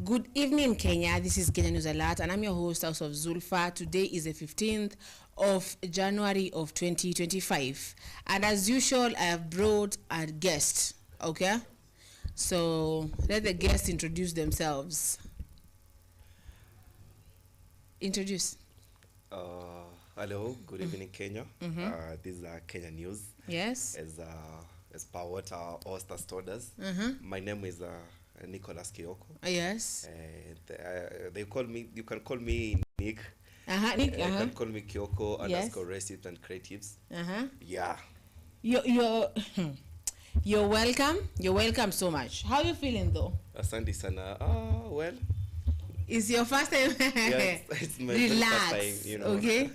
Good evening, Kenya. This is Kenya News Alert, and I'm your host, House of Zulfa. Today is the 15th of January of 2025. And as usual, I have brought a guest, okay? So let the guests introduce themselves. Introduce. Hello, good evening, Kenya. This is Kenya News. Yes. As per what our host has told us. My name is Nicholas Kioko. Yes. They call me. You can call me Nick. Nick. You can call me Kioko _ Recipes and Creatives. Yeah. You're welcome. You're welcome so much. How are you feeling though? Asante sana. Well. It's your first time. Yes, it's my relax, first time, you know. Okay?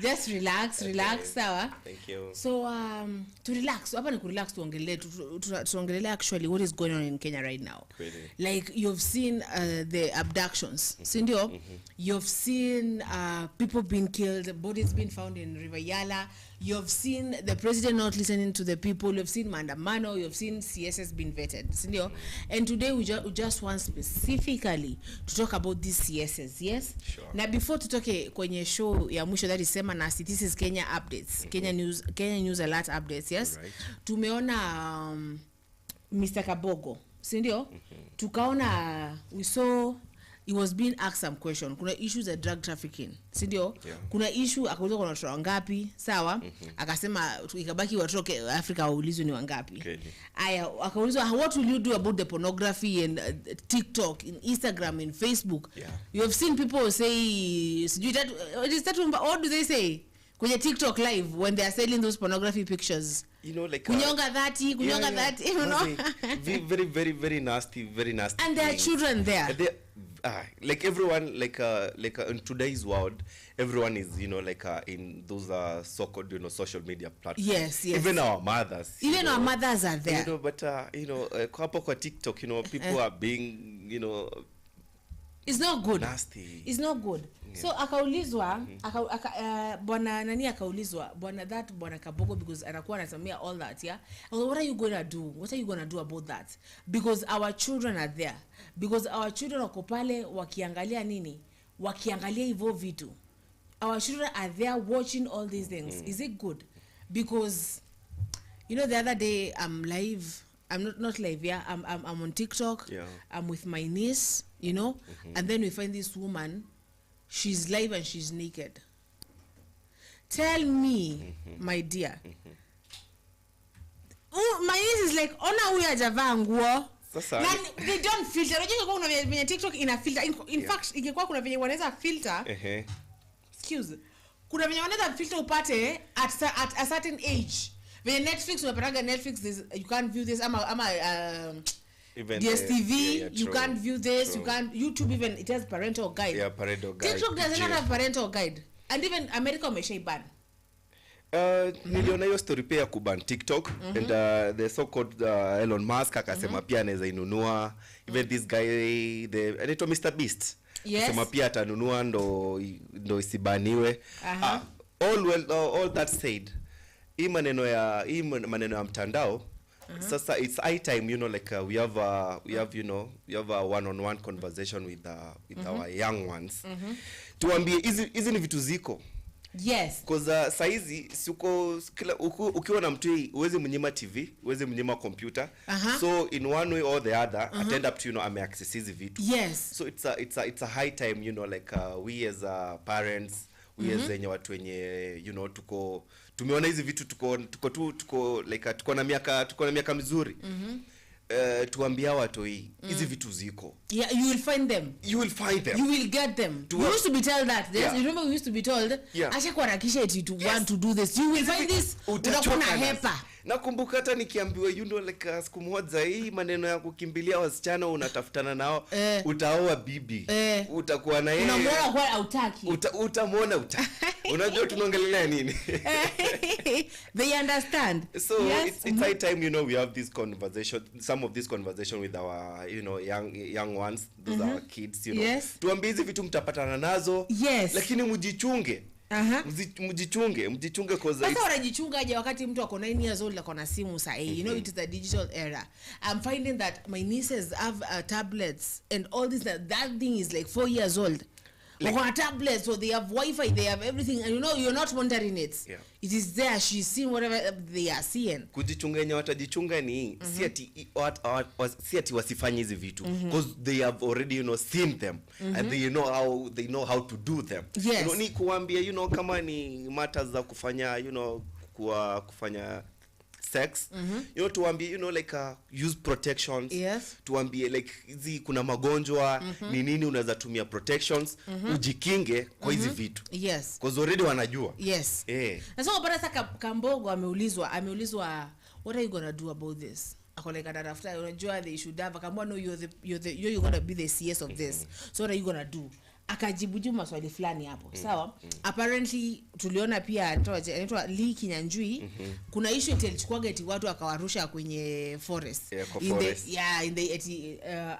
Just relax, relax, sawa. Thank you. So to relax, hapa ni relax tuongelele actually what is going on in Kenya right now. Really? Like you've seen the abductions, sindio? You've seen people being killed, bodies being found in River Yala. You've seen the president not listening to the people. You've seen Mandamano. You've seen CSS being vetted, sindio? And today we just want specifically to talk about these CSS, yes? Sure. Now before tutoke kwenye show ya mwisho that is sema nasi, this is Kenya updates, Kenya News Alert updates, yes? Right. Tumeona Mr. Kabogo, sindio? Tukaona we saw he was being asked some question. Kuna issues of drug trafficking, sindio? Yeah. Kuna issue akaulizwa kuna watoto wangapi, sawa? Akasema ikabaki watoto Africa waulizwe ni wangapi. Okay. Aya akaulizwa what will you do about the pornography and TikTok, in Instagram, in Facebook? Yeah. You have seen people say what do they say? Kwenye TikTok live when they are selling those pornography pictures. You know, like kunyonga 30, you know. Very, very, very nasty, And there are children there. Like everyone, like in today's world, everyone is, you know, like in those so-called, you know, social media platforms. Yes. Even our mothers. Even our mothers are there. You know, but you know, kwa TikTok, you know, people are being, you know, it's not good. Nasty. It's not good. Yeah. So akaulizwa bwana nani akaulizwa bwana Kabogo because anakuwa anasamia all that, yeah. What are you going to do? What are you going to do about that? Because our children are there. Because our children wako pale wakiangalia nini? Wakiangalia hivyo vitu. Our children are there watching all these things. Is it good? Because you know the other day I'm live. I'm not live, yeah. I'm on TikTok. Yeah. I'm with my niece, you know, and then we find this woman. She's live and she's naked. Tell me, my dear. Oh, my niece is like, ona huyu hajavaa nguo. They don't filter. Unajua kuna venye TikTok ina filter. In fact, ingekuwa kuna venye wanaweza filter. Excuse. Kuna venye wanaweza filter upate at a certain age. When Netflix, you can't view this. Even DSTV, you can't view this. True. You can't. YouTube even it has parental guide. Yeah, parental guide. TikTok does not have parental guide, and even America may ban. Niliona hiyo story pia kuban TikTok and the so-called Elon Musk akasema pia anaweza inunua. Even this guy, anaitwa Mr. Beast. Yes. Akasema pia atanunua ndo isibaniwe. All that said. Hii maneno ya mtandao sasa it's high time, you know, like we have a one-on-one conversation with our young ones. Tuambie hizi ni vitu ziko. Yes. Because saizi ukiwa na mtu uweze mnyima TV, uweze mnyima computer. So in one way or the other attend up to, you know, ame access hizi vitu. Yes. So it's a high time, you know, like we as parents, we as watu wenye, you know, tumeona hizi vitu tuko na miaka mizuri. Tuambia watu hizi vitu ziko. Yeah, you will find them. You will get them. We used to be told that. Yes, you remember we used to be told, acha kuharakisha eti to want to do this. You will find this. Utakuwa hepa. Nakumbuka hata nikiambiwa, you know, like siku moja hii maneno ya kukimbilia wasichana unatafutana nao, utaoa bibi. Utakuwa na yeye. Unamwona kwa hautaki. Utamwona utaki. Unajua tunaongelea nini? They understand. So it's high time, you know, we have this conversation, some of this conversation with our, you know, young ones, those are our kids, you know. Yes. Tuambie hizi vitu mtapatana nazo. Yes. Lakini mjichunge. Mjichunge cause sasa wanajichunga aje wakati mtu ako 9 years old ako na simu saa hii. You know, it is the digital era. I'm finding that my nieces have tablets and all this, that thing is like 4 years old. Like on tablets, so they have Wi-Fi, they have everything, and you know you're not monitoring it. Yeah. It is there. She's seeing whatever they are seeing. Kujichunga yenye watajichunga ni si ati wasifanye hizi vitu because they have already, you know, seen them and they know how to do them. Yes. You know, ni kuambia, you know, kama ni matters za kufanya, you know, kufanya sex, you know, tuambie, you know, like use protections. Yes. Tuambie like hizi kuna magonjwa ni nini unaweza tumia protections ujikinge kwa hizi vitu. Yes. Because already wanajua. Yes. Na so baada sasa Kambogo ameulizwa what are you going to do about this? Akoleka after unajua they should have akamwambia no, you're going to be the CS of this. So what are you going to do? Akajibu maswali fulani hapo. Sawa? Apparently tuliona pia anaitwa Lee Kinyanjui kuna issue ilichukua eti watu akawarusha kwenye forest.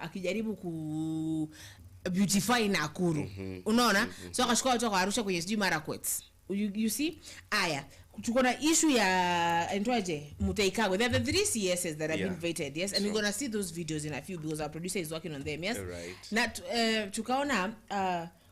Akijaribu ku beautify Nakuru. Unaona? So akachukua watu akawarusha kwenye sijui Marakwet. You see? Aya. Tuko na issue ya Antoaje Mutaikagwe. There are the 3 CSs that have been vetted, yes, and we're going to see those videos in a few because our producer is working on them, yes. Right. Na tukaona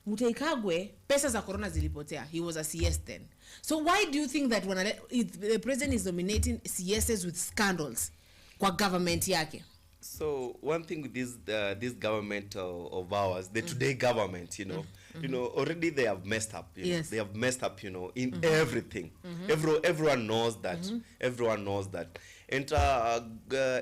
Mutaikagwe pesa za corona zilipotea. He was a CS then. So why do you think that when the president is nominating CSs with scandals kwa government yake? So one thing with this government of ours, the today government, you know, you know, already they have messed up. You know, they have messed up, you know, in everything. Everyone knows that. Everyone knows that, and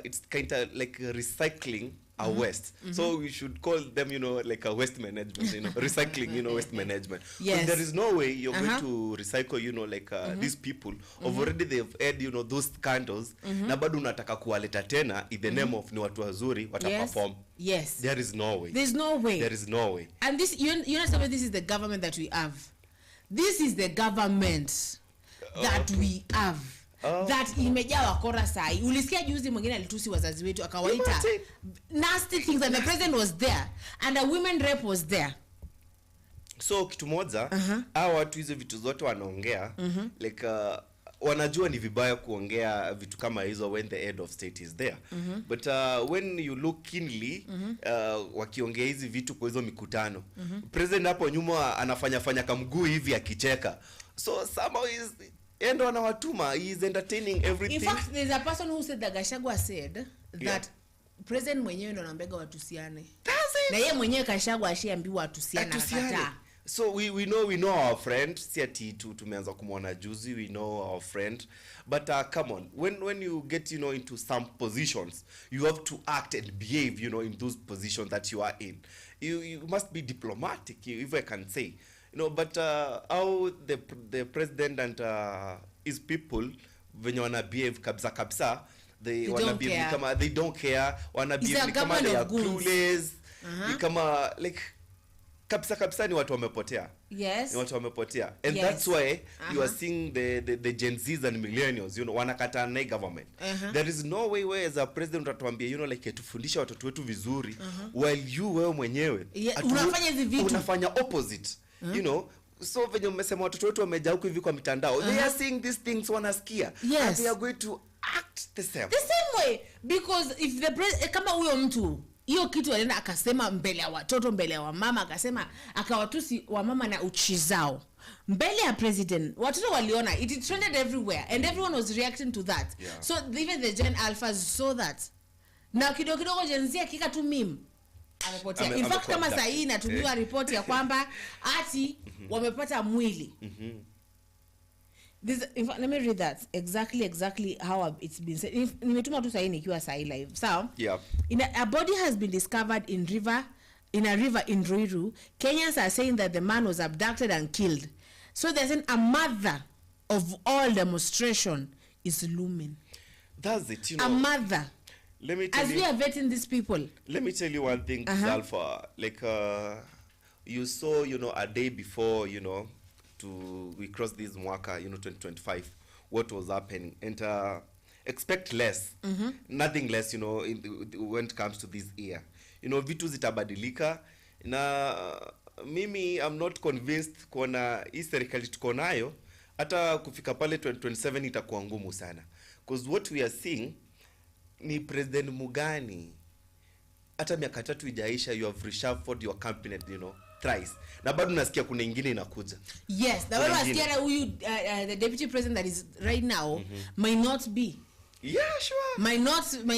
it's kind of like recycling our waste. So we should call them, you know, like a waste management, you know, recycling, you know, waste management. Yes. There is no way you're going to recycle, you know, like these people of already they've had, you know, those scandals. Na bado unataka kuwaleta tena in the name of ni watu wazuri wataperform. Yes. There is no way. There's no way. There is no way. And this, you understand, this is the government that we have. This is the government that we have. That imejaa wakora sai. Ulisikia juzi mwingine alitusi wazazi wetu akawaita nasty things, and the president was there and a women rep was there. So kitu moja hao watu hizo vitu zote wanaongea like wanajua ni vibaya kuongea vitu kama hizo when the head of state is there. But when you look keenly wakiongea hizi vitu kwa hizo mikutano, president hapo nyuma anafanya kamguu hivi akicheka. So somehow is endo anawatuma, he is entertaining everything. In fact, there's a person who said that Gachagua said that president mwenyewe ndo anambega watusiane. Na yeye mwenyewe Gachagua ashiambiwa watusiane akakataa. So we know our friend. Si ati tumeanza kumuona juzi, we know our friend. But come on, when you get, you know, into some positions, you have to act and behave, you know, in those positions that you are in. You must be diplomatic, if I can say. You know, but how the president and his people venye wana behave kabisa, they wanna behave kama they don't care, wanna behave kama they are clueless, kama like kabisa ni watu wamepotea. Yes. Ni watu wamepotea. And that's why you are seeing the Gen Zs and millennials, you know, wanakataa na government. There is no way where as a president utatuambia, you know, like tufundisha watoto wetu vizuri while you wewe mwenyewe unafanya hivi vitu, unafanya opposite. You know, so venye umesema watoto wetu wamejaa huko hivi kwa mitandao, they are seeing these things, wanasikia, and they are going to act the same way, because if the kama huyo mtu hiyo kitu alienda akasema mbele ya watoto, mbele ya wamama, akasema akawatusi wamama na uchi zao mbele ya president, watoto waliona, it trended everywhere and everyone was reacting to that. So even the Gen Alphas saw that. Na kidogo Gen Z kika tu meme amepotea. In fact kama saa hii natumiwa report ya kwamba ati wamepata mwili. This, in fact, let me read that exactly how it's been said. Nimetuma tu saa hii nikiwa saa hii live. So, a body has been discovered in a river in Ruiru. Kenyans are saying that the man was abducted and killed. So they're saying a mother of all demonstration is looming. That's it, you know. A mother. Let me tell you, we are vetting these people. Let me tell you one thing, Alpha. Like you saw, you know, a day before, you know, we crossed this mwaka, you know, 2025, what was happening, and expect less, nothing less, you know, when it comes to this year. You know, vitu zitabadilika, na mimi I'm not convinced kuona hii serikali tuko nayo hata kufika pale 2027 itakuwa ngumu sana, because what we are seeing ni President Mugani hata miaka 3 ijaisha, you have reshuffled your cabinet, you know, thrice, na bado nasikia kuna ingine inakuja. Yes, the one was the deputy president that is right now might not be. Yeah, sure. Might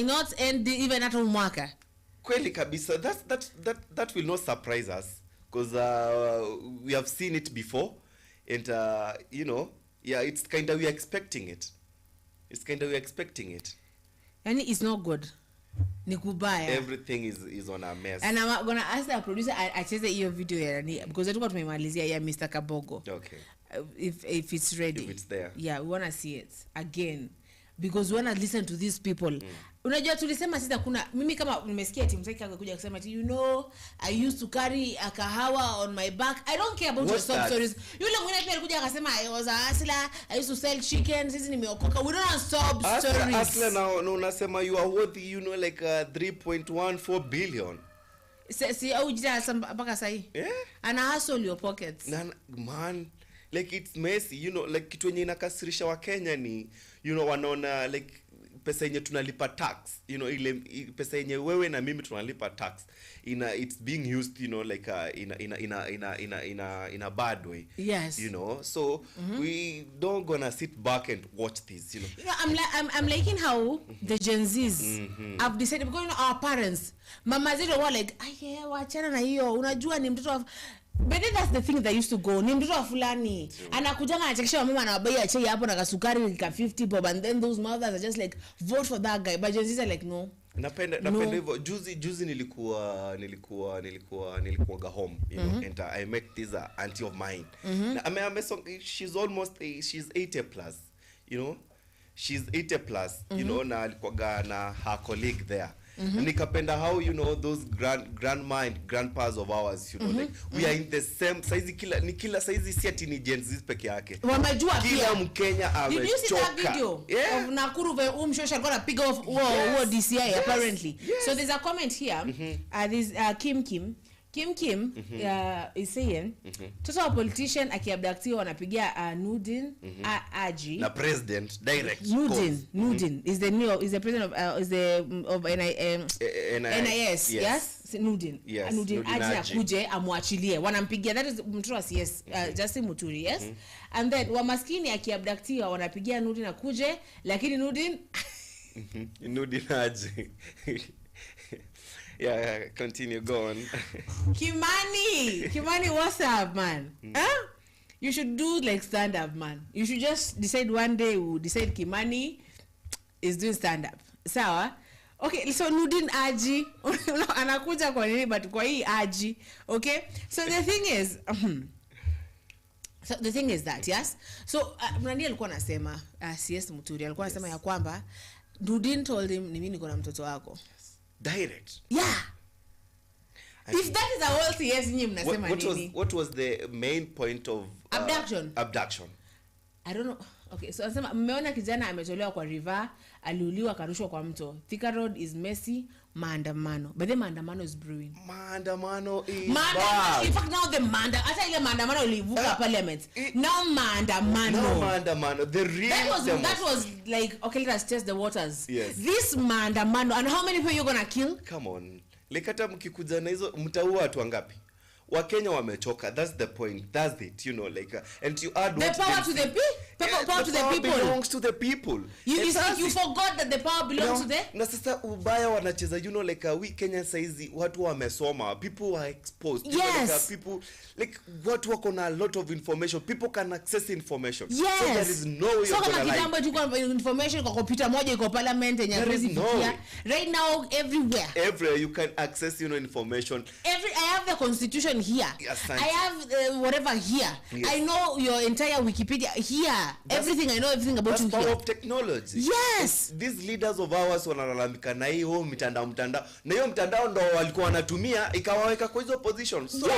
not end even at mwaka. Kweli kabisa. That will not surprise us, because we have seen it before, and you know, yeah, it's kind of we are expecting it. And it's not good. Ni kubaya. Everything is on a mess. And I'm gonna ask the producer acheze hiyo video ya because I want tumemalizia ya Mr. Kabogo. Okay. If it's ready. If it's there. Yeah, we want to see it again, because we want to listen to these people. Unajua tulisema sisi kuna mimi kama nimesikia timu zake akakuja kusema you know, I used to carry a kahawa on my back. I don't care about your sob stories. Yule mwingine pia alikuja akasema I was a hustler, I used to sell chicken, sisi nimeokoka. We don't have sob stories. Hustler now unasema you are worth, you know, like 3.14 billion. Si au jita mpaka sahi. Yeah. Ana hustle your pockets. Man, like it's messy, you know, like kitu yenye inakasirisha wa Kenya ni, you know, wanaona like pesa yenye tunalipa tax, you know, ile pesa yenye wewe na mimi tunalipa tax, it's being used, you know, like in a bad way. Yes. You know, so we don't gonna sit back and watch this, you know. You know, I'm liking how the Gen Zs have decided, because you know, our parents, mama zero were like, "Aye, wachana na hiyo, unajua ni mtoto wa." But then that's the thing that used to go. Ni mtoto wa fulani. Anakujanga anachekesha mama anawabai chai hapo na kasukari ka 50 bob, and then those mothers are just like, vote for that guy. But Gen Zs are like, no. Napenda hivyo. Juzi nilikuwa home, you know, and I met this auntie of mine. She's almost she's 80 plus, you know. She's 80 plus, you know, na alikuwa na her colleague there. Nikapenda how, you know, those grandma and grandpas of ours, you know, like we are in the same size, kila size, si ati ni Gen Z peke yake. Wamejua pia. Kila Mkenya amechoka. Did you see that video? Yeah. Of Nakuru where mshosha alikuwa anapiga off DCI apparently. Yes. So there's a comment here. This Kim is saying total politician akiabductiwa wanapigia Nudin Aji na president direct. Nudin is the president of NIS. Yes, Nudin. Yes, Nudin Aji akuje amwachilie, wanampigia, that is mtoto wa CS Justin Muturi. Yes. And then wamaskini akiabductiwa wanapigia Nudin akuje, lakini Nudin Nudin Aji. Yeah, continue, go on. Kimani, what's up, man? Huh? You should do like stand up, man. You should just decide one day, we'll decide Kimani is doing stand up. Sawa? Okay, so Nudin Aji anakuja kwa nini, but kwa hii Aji. Okay? So the thing is that, yes? So Mrandi alikuwa anasema CS Muturi alikuwa anasema ya kwamba Nudin told him ni mimi niko na mtoto wako. Direct. Yeah. If that is a whole CS nyinyi mnasema nini? What was the main point of abduction? I don't know. Okay, so anasema mmeona kijana ametolewa kwa river, aliuliwa karushwa kwa mto. Thika Road is messy, maandamano. But the maandamano is brewing. Maandamano is bad. In fact, now hata ile maandamano ilivuka parliament. Now maandamano. The real that was like, okay, let's test the waters. Yes. This maandamano, and how many people you gonna kill? Come on. Like hata mkikuja na hizo mtaua watu wangapi? Wakenya wamechoka. That's the point. That's it, you know, like and you add the power to the people. Power to the people belongs to the people. You forgot that the power belongs to the. Na sasa ubaya wanacheza, you know, like we Kenya saizi watu wamesoma, people are exposed. Yes. Like, people like watu wako na a lot of information, people can access information. Yes. So there is no way. So kama kitambo tuko information kwa computer moja iko parliament yenye kuzifikia. Right now everywhere you can access, you know, information. I have the constitution here. Yes, I have whatever here. Yes. I know your entire Wikipedia here. I know everything about you here. That's power of technology. Yes. These leaders of ours wanalalamika na hiyo mtandao na hiyo mtandao ndo walikuwa wanatumia ikawaweka kwa hizo positions. So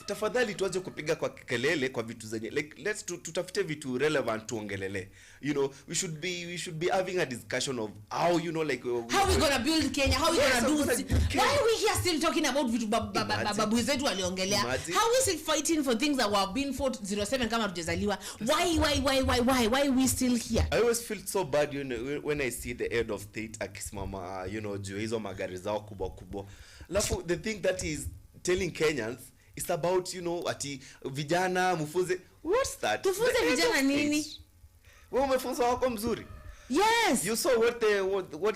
tafadhali tuache kupiga kwa kelele kwa vitu zenye, like let's tutafute vitu relevant tuongelele. You know, we should be having a discussion of how, you know, like how we gonna build Kenya, how we gonna do. Why are we here still talking about vitu babu zetu waliongelea? inaendelea. How is it fighting for things that were being fought 07 kama tujazaliwa? Why are we still here? I always feel so bad, you know, when I see the head of state akisimama, you know, juu hizo magari zao kubwa kubwa. Alafu the thing that is telling Kenyans is about, you know, ati vijana mufunze. What's that? Tufunze vijana nini? Wewe umefunza wako mzuri. Yes. You saw what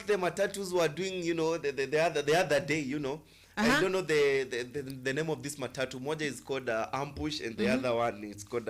the matatus were doing, you know, the other day, you know. I don't know the name of this matatu. Moja is called Ambush, and the other one is called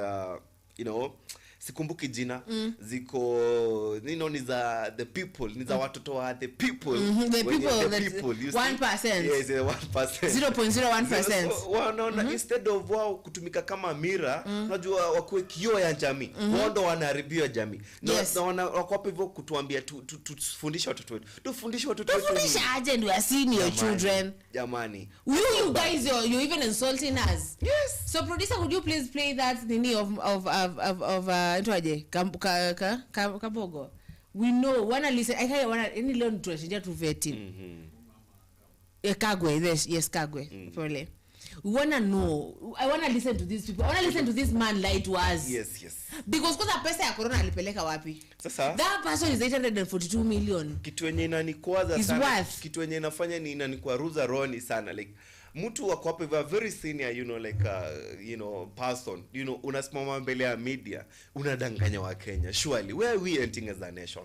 you know, sikumbuki jina. Ziko, you know, ni za the people, ni za watoto wa the people. The people, 1%. Yes, 1%. 0.01%. So, instead of wao kutumika kama mira, unajua wakuwe kioo ya jamii. Wao ndo wanaharibia jamii. Na wako hapo hivyo kutuambia tufundishe watoto wetu. Tufundishe watoto wetu. Tufundishe aje ndio asini your children. Jamani. You guys, you're even insulting us. Yes. So producer, would you please play that nini of Ntoaje Kabogo? We know wanna listen. I can't wanna any learn to shija to vetting. Kagwe, yes Kagwe. Probably. We wanna know. I wanna listen to these people. I wanna listen to this man lie to us. Yes. Because kwa pesa ya corona alipeleka wapi? Sasa that person is 842 million. Kitu yenye inanikwaza sana. Kitu yenye inafanya ni inanikwaruza roni sana, like mtu wako hapo a very senior, you know, like you know, person, you know, unasimama mbele ya media unadanganya wa Kenya. Surely where are we entering as a nation?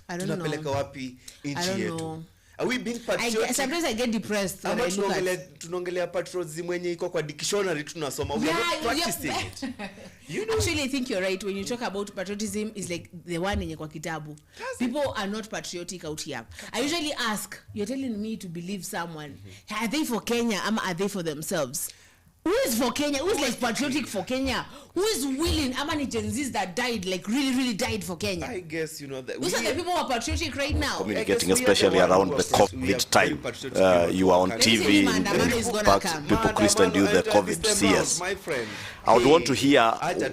I don't know. Tunapeleka wapi nchi yetu? Are we being patriotic? Sometimes I get depressed when I look at tunaongelea patriotism mwenye iko kwa dictionary tunasoma. We are not practicing it. You know? Actually, I think you're right when you talk about patriotism is like the one yenye kwa kitabu. People are not patriotic out here. I usually ask, you're telling me to believe someone. Are they for Kenya or are they for themselves? Who is for Kenya? Who is like patriotic for Kenya? Who is willing? How many Gen Zs that died, like really died for Kenya? I guess, you know, that those are the people who are patriotic right now. Communicating, especially around the COVID time. You are on TV, but people questioned you the COVID CS. I would want to hear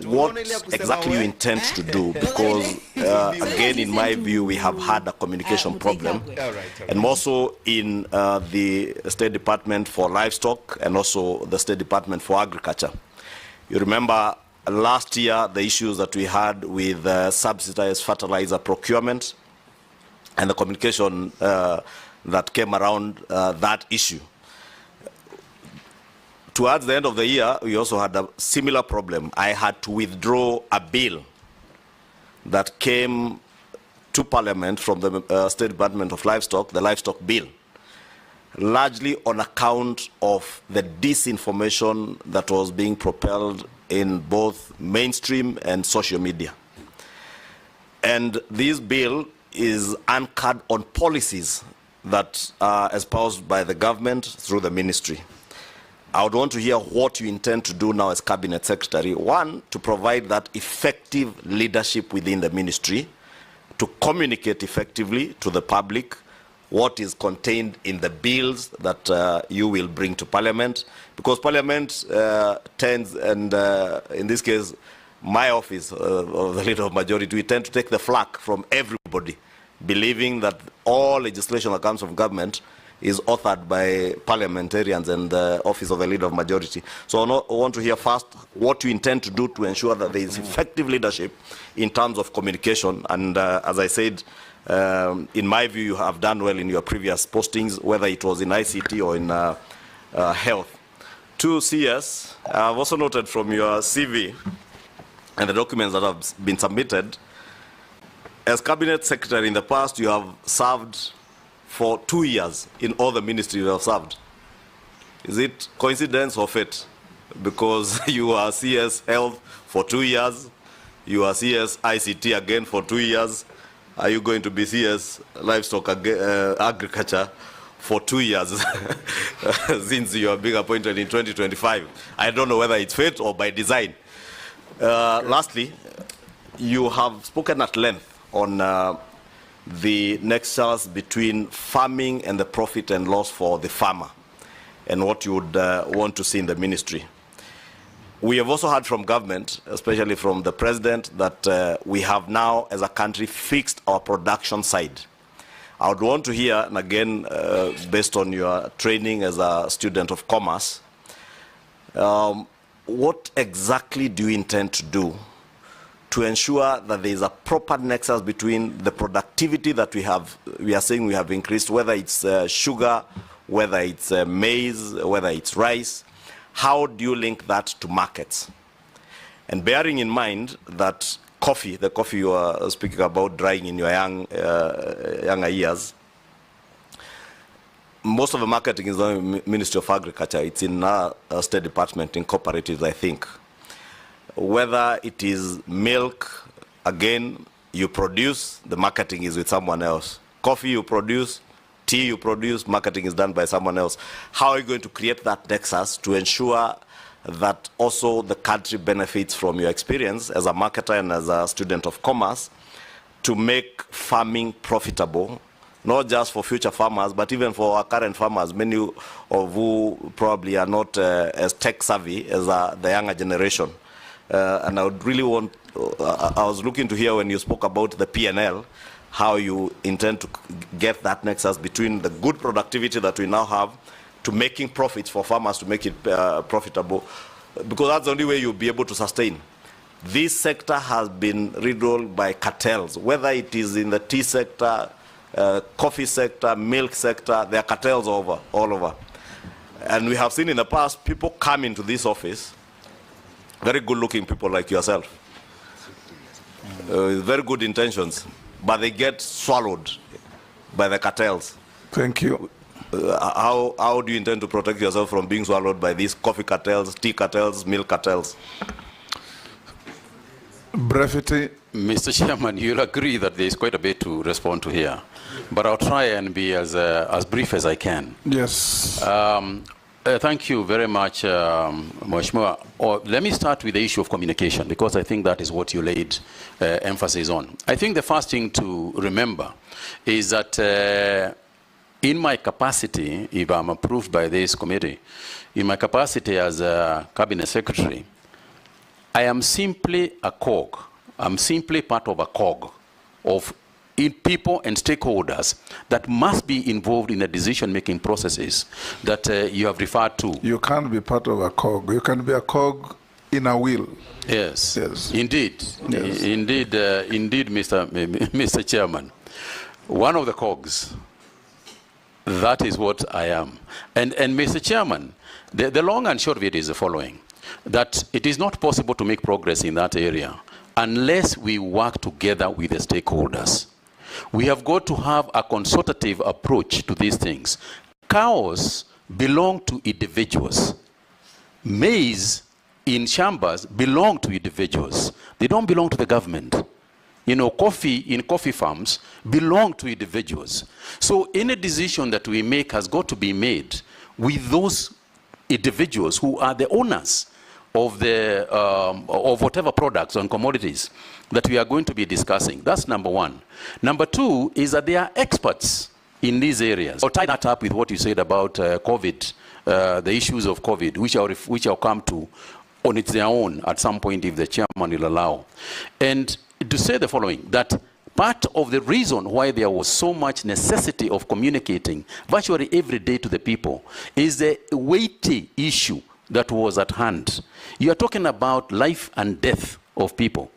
what exactly you intend to do, because again, in my view, we have had a communication problem, and also in the State Department for Livestock and also the State Department for Agriculture. You remember last year the issues that we had with subsidized fertilizer procurement and the communication that came around that issue. Towards the end of the year, we also had a similar problem. I had to withdraw a bill that came to Parliament from the State Department of Livestock, the Livestock Bill, largely on account of the disinformation that was being propelled in both mainstream and social media. And this bill is anchored on policies that are espoused by the government through the ministry. I would want to hear what you intend to do now as Cabinet Secretary. One, to provide that effective leadership within the ministry, to communicate effectively to the public what is contained in the bills that you will bring to Parliament, because Parliament tends, and in this case, my office of the Leader of Majority, we tend to take the flak from everybody, believing that all legislation that comes from government is authored by parliamentarians and the office of the Leader of Majority. So I want to hear first what you intend to do to ensure that there is effective leadership in terms of communication. And as I said, in my view, you have done well in your previous postings, whether it was in ICT or in health. To CS, I've also noted from your CV and the documents that have been submitted, as Cabinet Secretary in the past, you have served for 2 years in all the ministries you have served. Is it coincidence or fate? Because you are CS Health for 2 years, you are CS ICT again for 2 years. Are you going to be CS Livestock Agriculture for 2 years since you are being appointed in 2025? I don't know whether it's fate or by design. Lastly, you have spoken at length on the nexus between farming and the profit and loss for the farmer, and what you would want to see in the ministry. We have also heard from government, especially from the president, that we have now, as a country, fixed our production side. I would want to hear, and again, based on your training as a student of commerce, What exactly do you intend to do to ensure that there is a proper nexus between the productivity that we are saying we have increased, whether it's sugar, whether it's maize, whether it's rice? How do you link that to markets? And bearing in mind that coffee, the coffee you are speaking about drying in your younger years, most of the marketing is on the Ministry of Agriculture. It's in our State Department, in cooperatives, I think. Whether it is milk, again, you produce, the marketing is with someone else. Coffee you produce, tea you produce, marketing is done by someone else. How are you going to create that nexus to ensure that also the country benefits from your experience as a marketer and as a student of commerce to make farming profitable, not just for future farmers, but even for our current farmers, many of who probably are not as tech savvy as the younger generation. And I would really want, I was looking to hear when you spoke about the P&L, how you intend to get that nexus between the good productivity that we now have to making profits for farmers to make it profitable, because that's the only way you'll be able to sustain. This sector has been riddled by cartels, whether it is in the tea sector, coffee sector, milk sector, there are cartels all over. And we have seen in the past people come into this office, very good-looking people like yourself, with very good intentions, but they get swallowed by the cartels. Thank you. How do you intend to protect yourself from being swallowed by these coffee cartels, tea cartels, milk cartels? Brevity. Mr. Chairman, you'll agree that there is quite a bit to respond to here, but I'll try and be as brief as I can. Yes. Thank you very much, Mheshimiwa. Let me start with the issue of communication, because I think that is what you laid emphasis on. I think the first thing to remember is that in my capacity, if I'm approved by this committee, in my capacity as a cabinet secretary, I am simply a cog. I'm simply part of a cog of people and stakeholders that must be involved in the decision-making processes that you have referred to. You can't be part of a cog. You can be a cog in a wheel. Yes. Yes. Indeed. Yes. Indeed, Mr. Chairman. One of the cogs. That is what I am. And Mr. Chairman, the long and short of it is the following, that it is not possible to make progress in that area unless we work together with the stakeholders. We have got to have a consultative approach to these things. Cows belong to individuals. Maize in chambers belong to individuals. They don't belong to the government. You know, coffee in coffee farms belong to individuals. So any decision that we make has got to be made with those individuals who are the owners of the of whatever products and commodities that we are going to be discussing. That's number one. Number two is that they are experts in these areas. I'll tie that up with what you said about COVID, the issues of COVID, which I'll come to on its own at some point if the chairman will allow. And to say the following, that part of the reason why there was so much necessity of communicating virtually every day to the people is the weighty issue that was at hand. You are talking about life and death of people.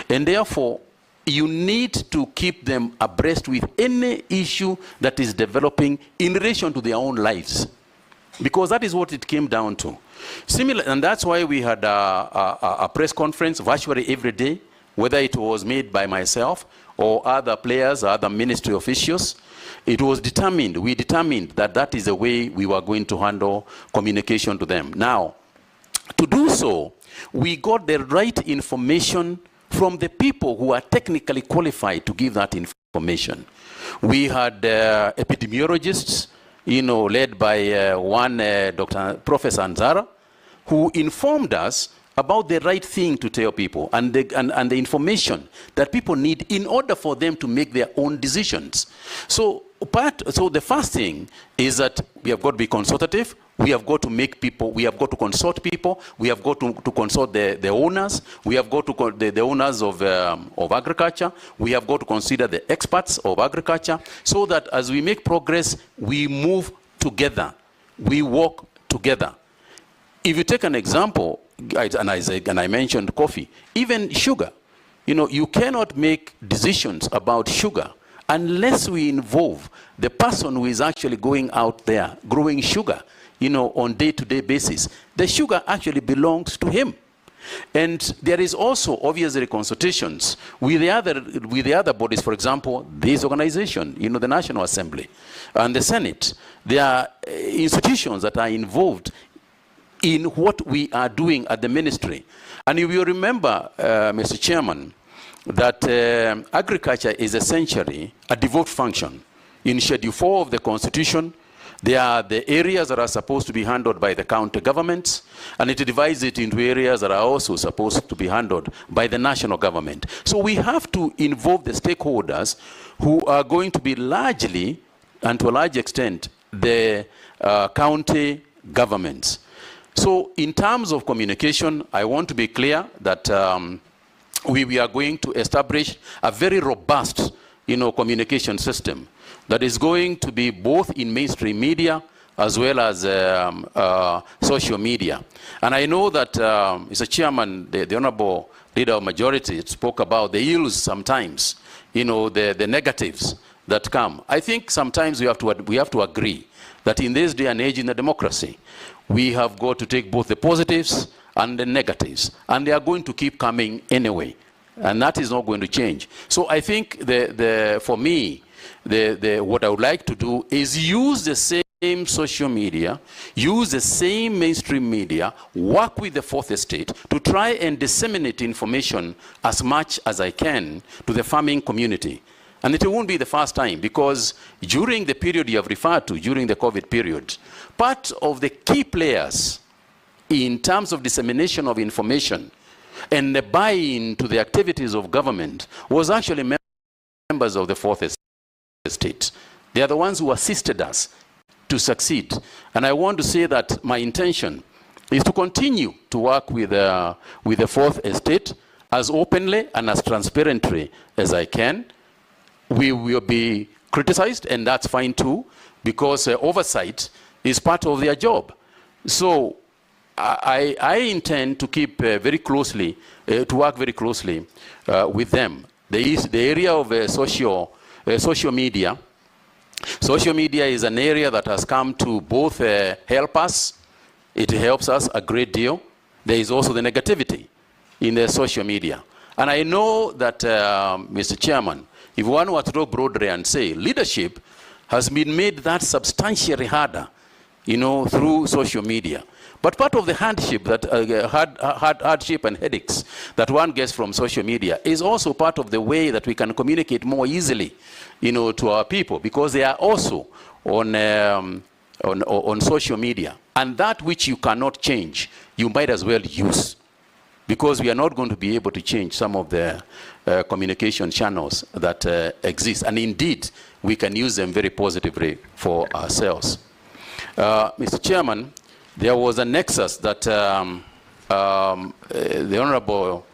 And therefore, you need to keep them abreast with any issue that is developing in relation to their own lives. Because that is what it came down to. Similar, and that's why we had a press conference virtually every day, whether it was made by myself or other players, other ministry officials. It was determined, we determined that that is the way we were going to handle communication to them. Now, to do so, we got the right information from the people who are technically qualified to give that information. We had epidemiologists, you know, led by one Dr. Professor Anzara, who informed us about the right thing to tell people and the information that people need in order for them to make their own decisions. So the first thing is that we have got to be consultative. We have got to make people, we have got to consult people, we have got to consult the owners, we have got to the owners of agriculture, we have got to consider the experts of agriculture, so that as we make progress, we move together, we work together. If you take an example, and I mentioned coffee, even sugar, you cannot make decisions about sugar unless we involve the person who is actually going out there growing sugar, on day-to-day basis. The sugar actually belongs to him. And there is also obviously consultations with the other bodies. For example, this organization, the National Assembly and the Senate. There are institutions that are involved in what we are doing at the ministry. And if you remember, Mr. Chairman, that agriculture is essentially a devolved function. In Schedule 4 of the Constitution, there are the areas that are supposed to be handled by the county governments, and it divides it into areas that are also supposed to be handled by the national government. So we have to involve the stakeholders who are going to be largely, and to a large extent, the county governments. So in terms of communication, I want to be clear that we are going to establish a very robust communication system that is going to be both in mainstream media as well as social media. And I know that Mr. Chairman, the Honorable Leader of Majority spoke about the ills sometimes, the negatives that come. I think sometimes we have to agree that in this day and age in the democracy, we have got to take both the positives and the negatives, and they are going to keep coming anyway, and that is not going to change. So I think for me, what I would like to do is use the same social media, use the same mainstream media, work with the fourth estate to try and disseminate information as much as I can to the farming community. And it won't be the first time, because during the period you have referred to, during the COVID period, part of the key players in terms of dissemination of information and the buy-in to the activities of government was actually members of the fourth estate. They are the ones who assisted us to succeed. And I want to say that my intention is to continue to work with the fourth estate as openly and as transparently as I can. We will be criticized, and that's fine too, because oversight is part of their job. So I intend to keep very closely, to work very closely with them. The area of social media. Social media is an area that has come to both help us. It helps us a great deal. There is also the negativity in the social media. And I know that, Mr. Chairman, if one were to talk broadly and say leadership has been made that substantially harder, through social media. But part of the hardship and headaches that one gets from social media is also part of the way that we can communicate more easily, to our people, because they are also on social media. And that which you cannot change, you might as well use, because we are not going to be able to change some of the communication channels that exist. And indeed, we can use them very positively for ourselves. Mr. Chairman, there was a nexus that the Honorable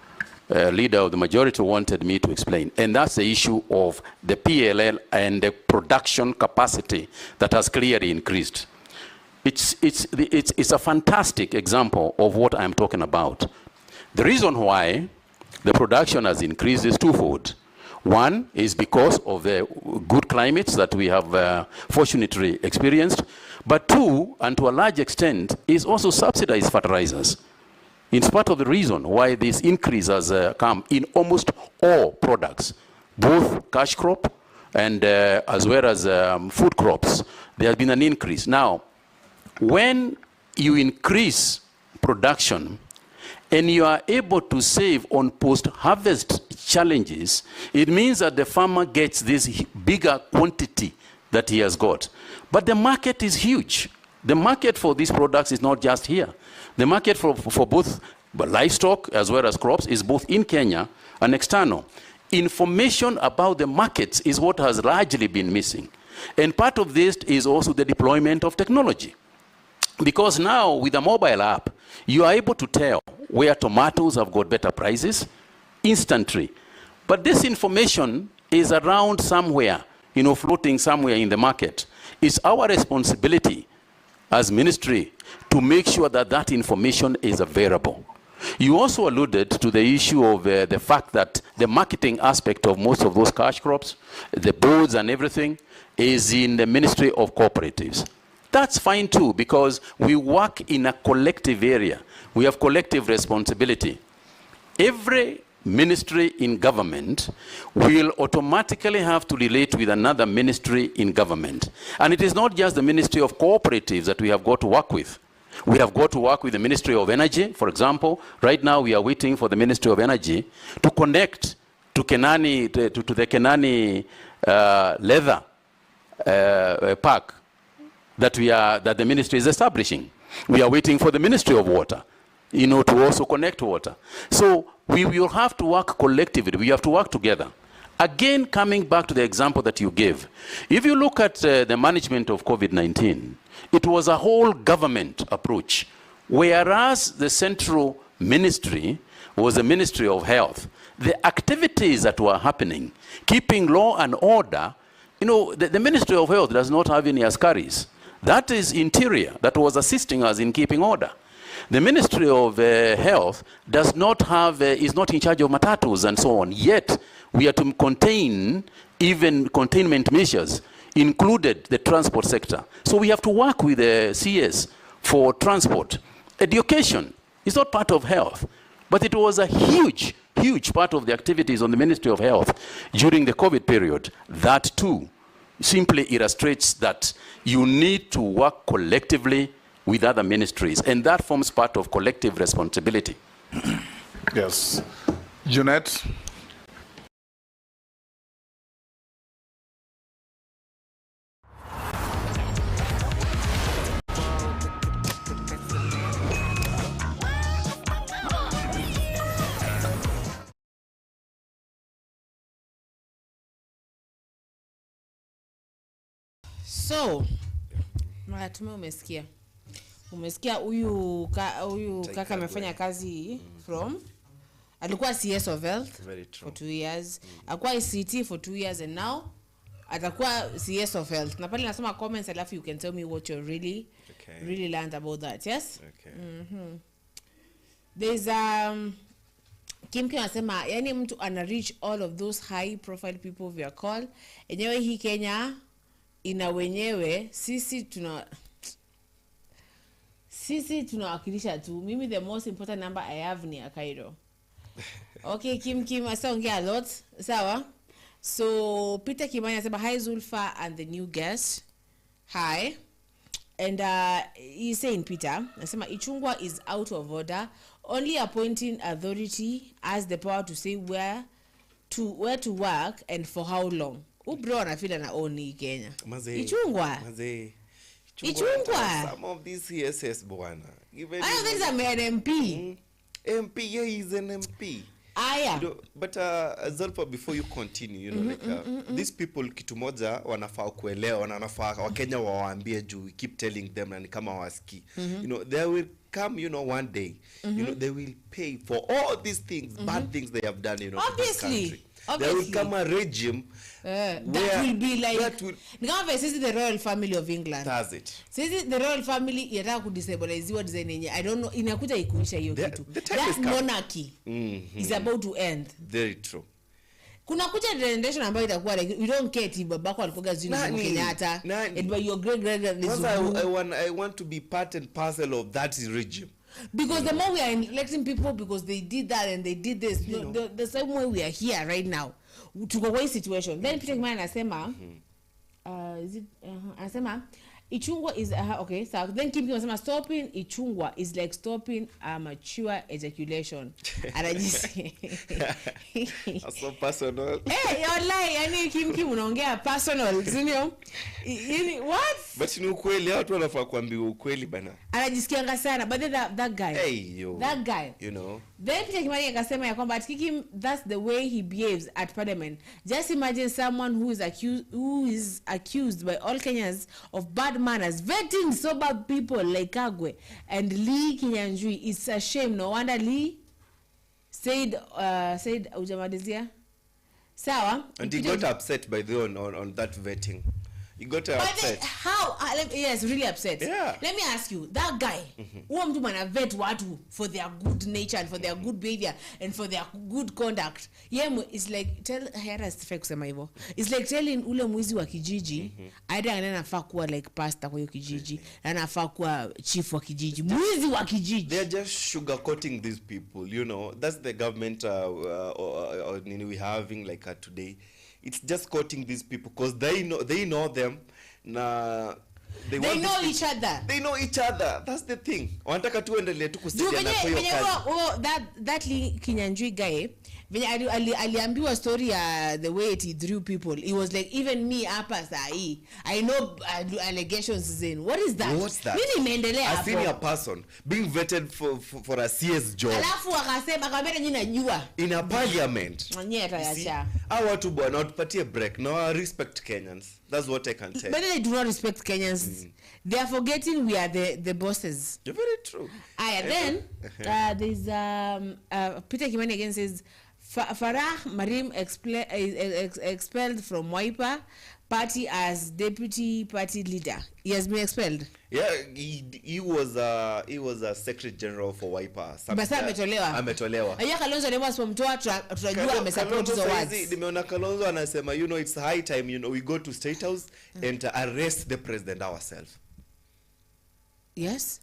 Leader of the Majority wanted me to explain, and that's the issue of the PLL and the production capacity that has clearly increased. It's a fantastic example of what I'm talking about. The reason why the production has increased is twofold. One is because of the good climates that we have fortunately experienced. But two, and to a large extent, is also subsidized fertilizers. It's part of the reason why this increase has come in almost all products, both cash crop and as well as food crops. There has been an increase. Now, when you increase production, and you are able to save on post-harvest challenges, it means that the farmer gets this bigger quantity that he has got. But the market is huge. The market for these products is not just here. The market for both livestock as well as crops is both in Kenya and external. Information about the markets is what has largely been missing. And part of this is also the deployment of technology. Because now, with a mobile app, you are able to tell where tomatoes have got better prices instantly. But this information is around somewhere, floating somewhere in the market. It's our responsibility as ministry to make sure that that information is available. You also alluded to the issue of the fact that the marketing aspect of most of those cash crops, the boards and everything, is in the Ministry of Cooperatives. That's fine too, because we work in a collective area. We have collective responsibility. Every ministry in government will automatically have to relate with another ministry in government. And it is not just the Ministry of Cooperatives that we have got to work with. We have got to work with the Ministry of Energy, for example. Right now we are waiting for the Ministry of Energy to connect to Kenani, to the Kenani leather park that the ministry is establishing. We are waiting for the Ministry of Water, to also connect water. So we will have to work collectively. We have to work together. Again, coming back to the example that you gave, if you look at the management of COVID-19, it was a whole government approach, whereas the central ministry was the Ministry of Health. The activities that were happening, keeping law and order, the Ministry of Health does not have any askaris. That is Interior that was assisting us in keeping order. The Ministry of Health does not have, is not in charge of matatus and so on. Yet, we are to contain even containment measures, included the transport sector. So we have to work with the CS for transport. Education is not part of health, but it was a huge, huge part of the activities on the Ministry of Health during the COVID period. That too simply illustrates that you need to work collectively with other ministries, and that forms part of collective responsibility. Yes. Jeanette? So, natumai umesikia huyu kaka amefanya kazi from alikuwa CS of Health for 2 years, alikuwa ICT for 2 years, and now atakuwa CS of Health. Na pale nasoma comments, alafu you can tell me what you really learned about that. Yes? Okay. There's Kimki anasema yani mtu ana reach all of those high profile people via call. Enyewe hii Kenya ina wenyewe sisi tunawakilisha tu. Mimi the most important number I have ni Akairo. Okay, Kim asaongea a lot. Sawa? So Peter Kimani anasema hi Zulfa and the new guest. Hi. And he's saying Peter anasema Ichungwa is out of order. Only appointing authority has the power to say where to work and for how long. Ubro anafila na oni Kenya. Ichungwa. Some of these CSS bwana. I don't think I'm an MP. MP, yeah, he's an MP. Yeah. But Zolpa, before you continue, these people kitu moja wanafaa kuelewa, wanafaa Wakenya wawaambie juu, keep telling them na kama waski. There will come, one day, they will pay for all these things, bad things they have done, in this country. There will come a regime that will be like the royal family of England. Does it? Sisi the royal family yataka kudestabilize design yenye I don't know inakuja ikuisha hiyo kitu. That monarchy is about to end. Very true. Kuna kuja generation ambayo itakuwa like you don't care ti babako alikuwa zini Kenyatta and by your great I want to be part and parcel of that regime. Because the more we are electing people because they did that and they did this, the same way we are here right now to go away situation. Then Peter Kimani anasema anasema Ichungwa is okay, so then Kim anasema stopping Ichungwa is like stopping mature ejaculation. And I just so personal. You're like yani Kim unaongea personal, what? But ni ukweli, watu wanafaa kuambiwa ukweli bana. Anajisikianga sana, but that guy. That guy. Then Peter Kimani akasema ya kwamba that's the way he behaves at Parliament. Just imagine someone who is accused by all Kenyans of bad manners, vetting sober people like Kagwe and Lee Kinyanjui. It's a shame. No wonder Lee said ujamadizia. Sawa? And he got upset by the on that vetting. He got But upset. then, how? Yes, really upset. Yeah. Let me ask you, that guy, who mtu vet watu for their good nature and for their good behavior and for their good conduct. Yeah, it's like it's like telling ule mwizi wa kijiji, aida anafaa kuwa like pastor kwa hiyo kijiji, anafaa kuwa chief wa kijiji, mwizi wa kijiji. They're just sugarcoating these people, you know. That's the government we having like today. It's just coating these people because they know them. They know each other. They know each other. That's the thing. Wanataka tuendelee tu kusaidiana kwa hiyo kazi. That Kinyanjui guy, when aliambiwa story the way he drew people, it was like, even me hapa sahi, I know allegations in. What is that? What's that? Nini imeendelea hapo? A senior person being vetted for a CS job. Alafu akasema akamwambia nyinyi najua. In a parliament. Nyeta yacha. Hao watu bwana watupatie break. No, I respect Kenyans. That's what I can tell. But they do not respect Kenyans. They are forgetting we are the bosses. You're very true. Then there's Peter Kimani again says Farah Marim expelled from Wiper party as deputy party leader. He has been expelled. Yeah, he was a secretary general for Wiper. Basa ametolewa. Aya Kalonzo leo asipomtoa tutajua amesupport hizo words. Nimeona Kalonzo anasema, you know, it's high time, you know, we go to State House and arrest the president ourselves. Yes.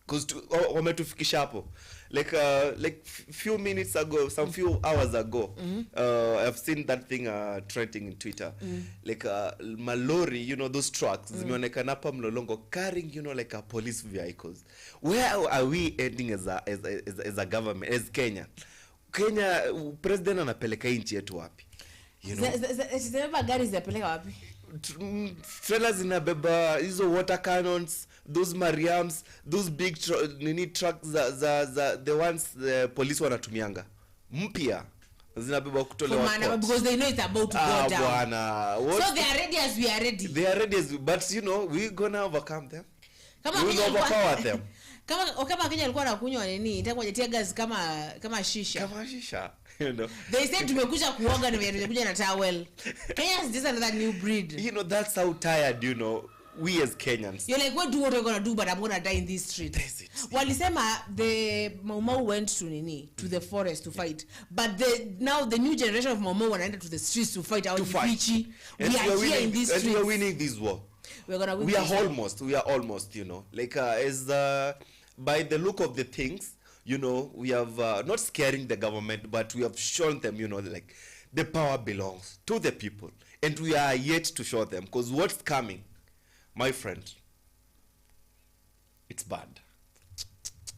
Because wametufikisha hapo. Like few minutes ago, some few hours ago, I've seen that thing trending in Twitter. Like malori, you know, those trucks zimeonekana hapa Mlolongo carrying, you know, like a police vehicles. Where are we ending as a government, as Kenya? Kenya president anapeleka nchi yetu wapi? You know. Zimebeba gari zinapeleka wapi? Trailers zinabeba hizo water cannons, those Mariams, those big trucks the ones the police wanatumianga mpya zinabeba kutolewa because they know it's about to go down. So they are ready as we are ready. They are ready but you know we gonna overcome them. We will overpower them. Kama Kenya alikuwa anakunywa nini itakuwa tia gas kama shisha. You know. They said tumekuja kuoga na tumekuja na towel. Kenya is just another new breed. You know, that's how tired, you know, we as Kenyans. You're like, what do what we're gonna do, but I'm gonna die in this street. Walisema the Mau went to the forest to fight, but now the new generation of Mau wanaenda to the streets to fight out Fichi. We are here in this street. And we are winning this war. We're gonna win. We are almost, you know, like as by the look of the things, you know, we have not scaring the government, but we have shown them, you know, like the power belongs to the people, and we are yet to show them because what's coming, my friend, it's bad.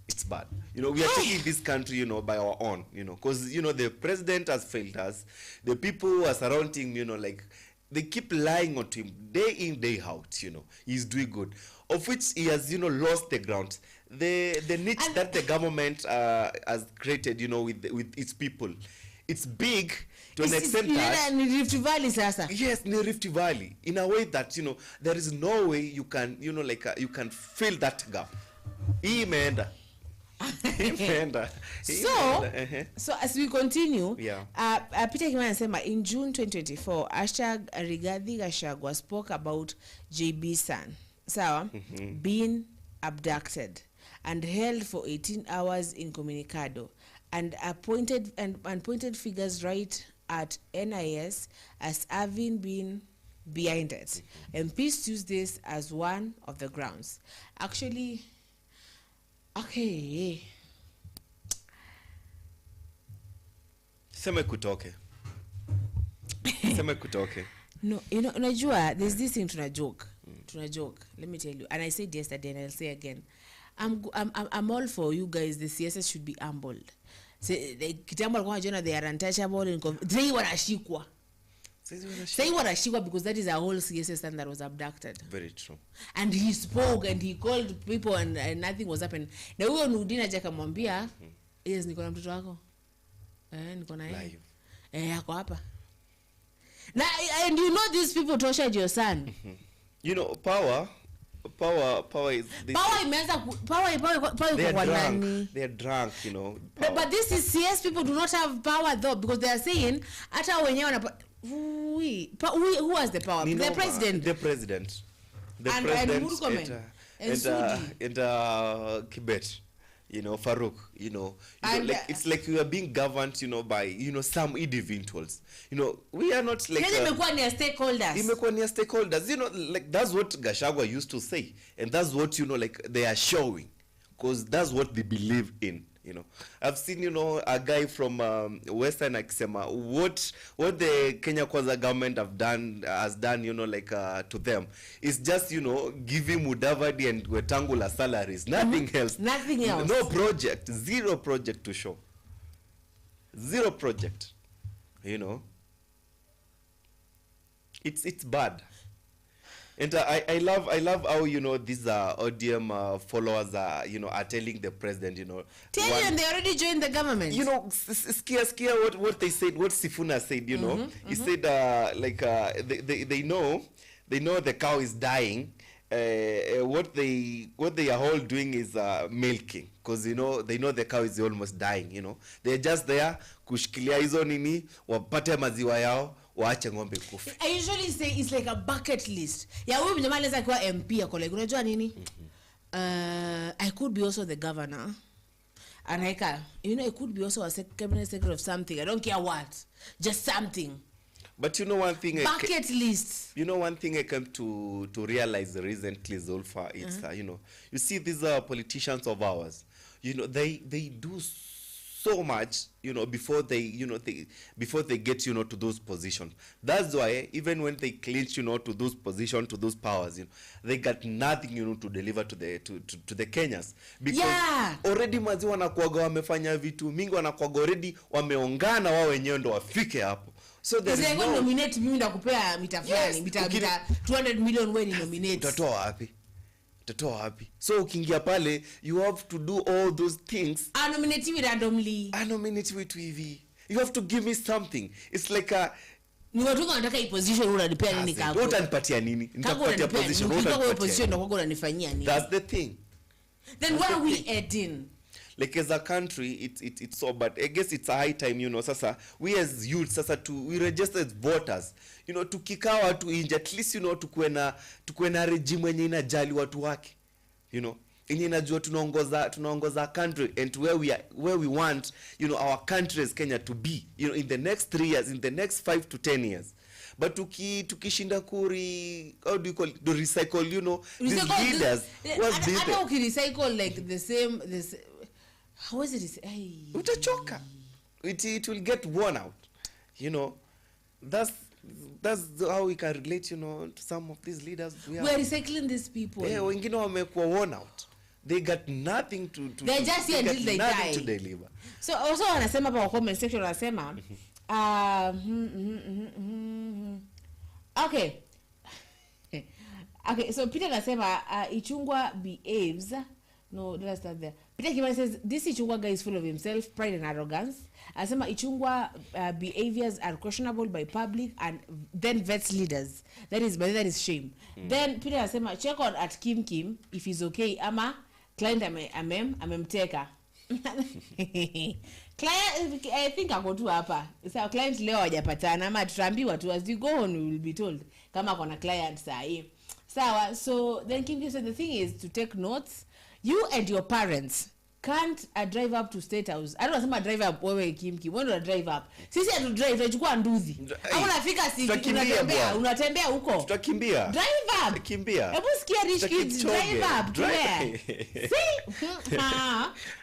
It's bad. You know, we are taking this country, you know, by our own, you know, because, you know, the president has failed us. The people who are surrounding him, you know, like, they keep lying on him day in, day out, you know. He's doing good. Of which he has, you know, lost the ground. The niche that the government has created, you know, with its people. It's big to an extent that... Rift Valley, sasa. Yes, near Rift Valley. In a way that, you know, there is no way you can, you know, like, you can fill that gap. Imeenda. So as we continue, yeah. Peter Kimani anasema in June 2024, Rigathi Gachagua spoke about JB's son, being abducted and held for 18 hours in Comunicado, and pointed figures right at NIS as having been behind it. MPs use this as one of the grounds. Actually, okay. Sema kutoke. No, you know, unajua, there's this thing tuna joke. Let me tell you. And I said yesterday and I'll say again. I'm all for you guys. The CSS should be humbled. Say kitambo alikuwa anajiona they are untouchable and they wanashikwa. Say wanashikwa because that is a whole CSS that was abducted. Very true. And he spoke and he called people and nothing was happening. Na huyo Nudina akamwambia, yes, niko na mtoto wako. Niko na yeye. Ako hapa. Now, and you know these people tortured your son. You know, power is this. They're drunk, you know. But this is CS people do not have power though, because they are saying hata wenyewe Who has the power? The president. The president. The And president and Kibet, Farouk, And, like it's like we are being governed, by some individuals. We are not like imekuwa ni stakeholders. imekuwa ni stakeholders. Like that's what Gachagua used to say, and that's what like they are showing, because that's what they believe in. I've seen a guy from Western akisema what the Kenya Kwanza government has done like to them is just giving Mudavadi and Wetangula salaries, nothing else, no project, zero project to show, zero project. It's bad. And I love how these ODM followers are telling the president Tell them they already joined the government. Skia what they said, what Sifuna said. He said they know the cow is dying. What they are all doing is milking, because they know the cow is almost dying. They're just there kushikilia hizo nini wapate maziwa yao waache ng'ombe kufa. I usually say it's like a bucket list. Huyu jamaa anaweza kuwa MP ako like unajua nini? I could be also the governor. And I could be also a cabinet secretary of something. I don't care what. Just something. But one thing bucket list. One thing I came to realize recently, Zulfa, it's you see these politicians of ours, they do so much before they before they get to those positions. That's why even when they clinch to those positions, to those powers, they got nothing to deliver to the Kenyans, because already maziwa wanakuaga wamefanya vitu mingi, wanakuaga already wameongana wao wenyewe ndo wafike hapo. So there is no nominate mimi ndakupea mita fulani, mita 200 million when nominate. Utatoa wapi? So ukiingia pale, you have to do all those things. Nominate me randomly. Nominate me to EV. You have to give me something. It's like a ni watu wanataka hii position unanipea nini kako? Utanipatia nini? Nitakupatia position, utanipatia position ndio kwako unanifanyia nini? That's the thing. Then what are we adding? Like as a country, it's so bad. I guess it's a high time, sasa we as youth sasa we register as voters, tukikaa watu inje, at least tukuwe na regime yenye inajali watu wake, yenye inajua tunaongoza country and where we want our country as Kenya to be in the next 3 years, in the next 5 to 10 years. But tukishinda how do you call it, to recycle these leaders, what's this? I don't recycle like the same how is it? Utachoka. It will get worn out. That's how we can relate, to some of these leaders. We are recycling these people. Yeah, wengine wamekuwa worn out. They got nothing to they just here until they die. To deliver. So also wanasema kwa comment section wanasema okay. Okay, so Peter anasema Ichungwa behaves. No, let's start there. Peter Kimani says this Ichungwa guy is full of himself, pride and arrogance. Asema Ichungwa behaviors are questionable by public and then vets leaders. That is shame. Then Peter asema check on at Kim if he's okay. Ama client amemteka. Client, I think ako tu hapa. So client leo hajapatana ama tutaambiwa tu as you go on we will be told kama kuna client saa hii. Sawa, so then Kim said the thing is to take notes. You and your parents can't drive up to State House. I don't know drive up wewe Kim. When do drive up? Sisi atu drive tunachukua nduthi. Au unafika sisi unatembea huko. Tutakimbia. Drive up. Kimbia. Hebu sikia rich kids drive up. See?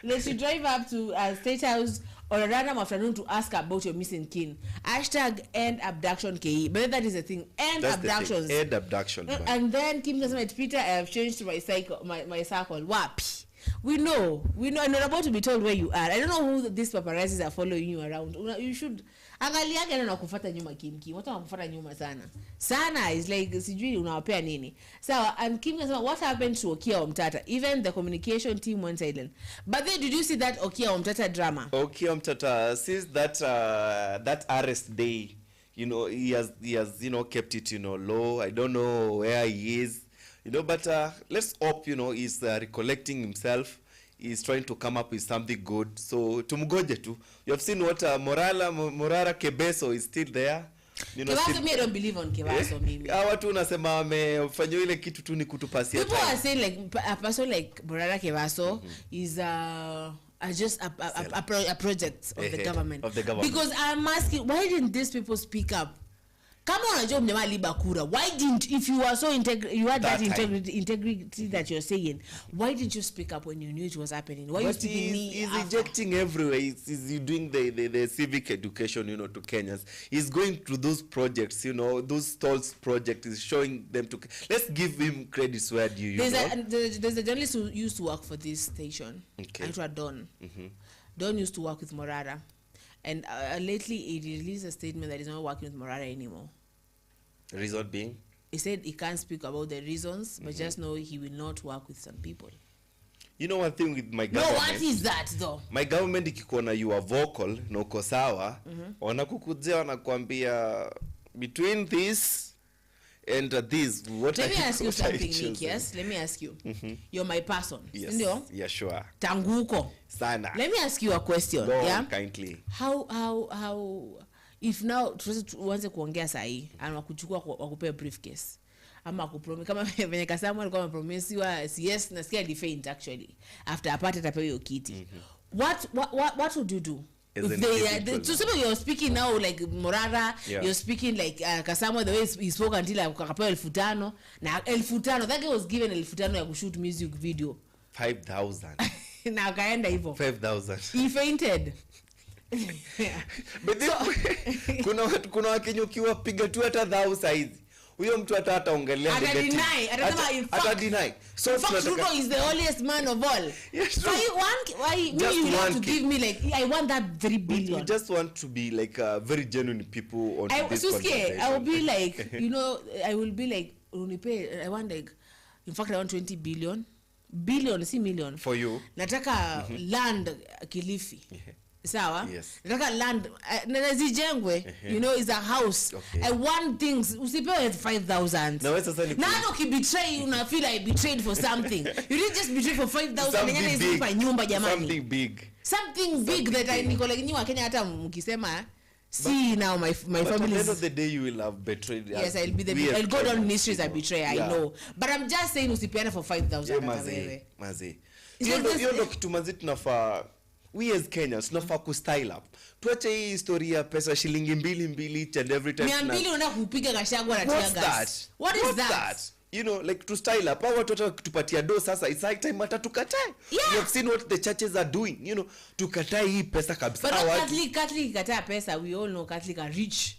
Let's drive up to State House on a random afternoon to ask about your missing kin. #end abduction KE. But that is the thing. End abductions. End abduction. And then Kim said, Peter, I have changed my cycle. My circle. Wapi. We know, and you're about to be told where you are. I don't know who these paparazzis are following you around. You should angaliage na kufuata nyuma Kim. Watu wanakufuata nyuma sana is like sijui unawapea nini. So and Kim said, what happened to Okia Omtata? Even the communication team went silent. But then did you see that Okia Omtata drama? Okia Omtata, since that arrest day, he has kept it low. I don't know where he is. But let's hope, he's recollecting himself. He's trying to come up with something good. So, tumgoje tu. You have seen what Morara Kebeso is still there. You know, Kevaso, me I don't believe on Kevaso, mimi. Watu unasema wamefanya ile kitu tu ni kutupasia People are saying like a person like Morara Kevaso is just a project of the government. Of the government. Because I'm asking, why didn't these people speak up? Come on, Job Nema Liba Kura. Why didn't, if you are so you had that integrity that you're saying, why didn't you speak up when you knew it was happening? Why are you speaking me? He's ejecting everywhere. He's doing the civic education, you know, to Kenyans. He's going to those projects, you know, those stalls projects. He's showing them to. Let's give him credit where due. There's a journalist who used to work for this station. Okay. Don. Don used to work with Morara. And lately, he released a statement that he's not working with Morara anymore. The reason being? He said he can't speak about the reasons, but just know he will not work with some people. You know one thing with my government? No, what is that though? My government ikikuona you are vocal, na uko sawa, wanakukujia wanakuambia between this and this, what Let me ask you something, Nick, yes? Let me ask you. You're my person. Yes. Ndio? Yeah, sure. Tanguko. Sana. Let me ask you a question. Go yeah? on, kindly. How if now tuanze kuongea sahi anakuchukua wakupe briefcase ama akupromise kama venye Kasama alikuwa amepromisiwa yes nasikia defaint actually after apate tapewa hiyo kiti. What would you do? If they so some you're speaking now like Morara, you're speaking like Kasama the way he spoke until akapewa 5,000 na 5,000 that guy was given 5,000 ya kushoot music video 5,000 na akaenda hivyo 5,000 he fainted. But kuna Wakenya ukiwapiga tu hata dhao saizi huyo mtu hataongelea ata deny so Ruto is the holiest man of all. Yes, why you have to give me like I want that 3 billion. You just want to be like very genuine people on this conversation. I will be like you know I will be like unipe I want like in fact I want 20 billion see million for you. Nataka land Kilifi. Sawa? Yes. Nataka land nazijengwe you know is a house. Okay. I want things usipewe 5,000 na wewe sasa ni na no kibetray una feel I betrayed for something. You didn't just betray for 5,000 nyingine isipa nyumba jamani. Something big that I niko like nyiwa Kenya hata mkisema see now my family at the end of the day you will have betrayed. Yes, I'll go down ministry as a betrayer. I know, but I'm just saying usipeane for 5,000 hata wewe mazi hiyo ndo kitu mazi tunafaa. We as Kenyans tunafaa ku style up. Tuache hii historia pesa shilingi 2 and every time. 200 unaenda kupiga Gachagua na tia gas. What is that? You know, like to style up. Watu watatupatia do sasa. It's high time hata tukatae. Yeah. You have seen what the churches are doing. You know, tukatae hii pesa kabisa. But Catholic kataa pesa. We all know Catholic are rich.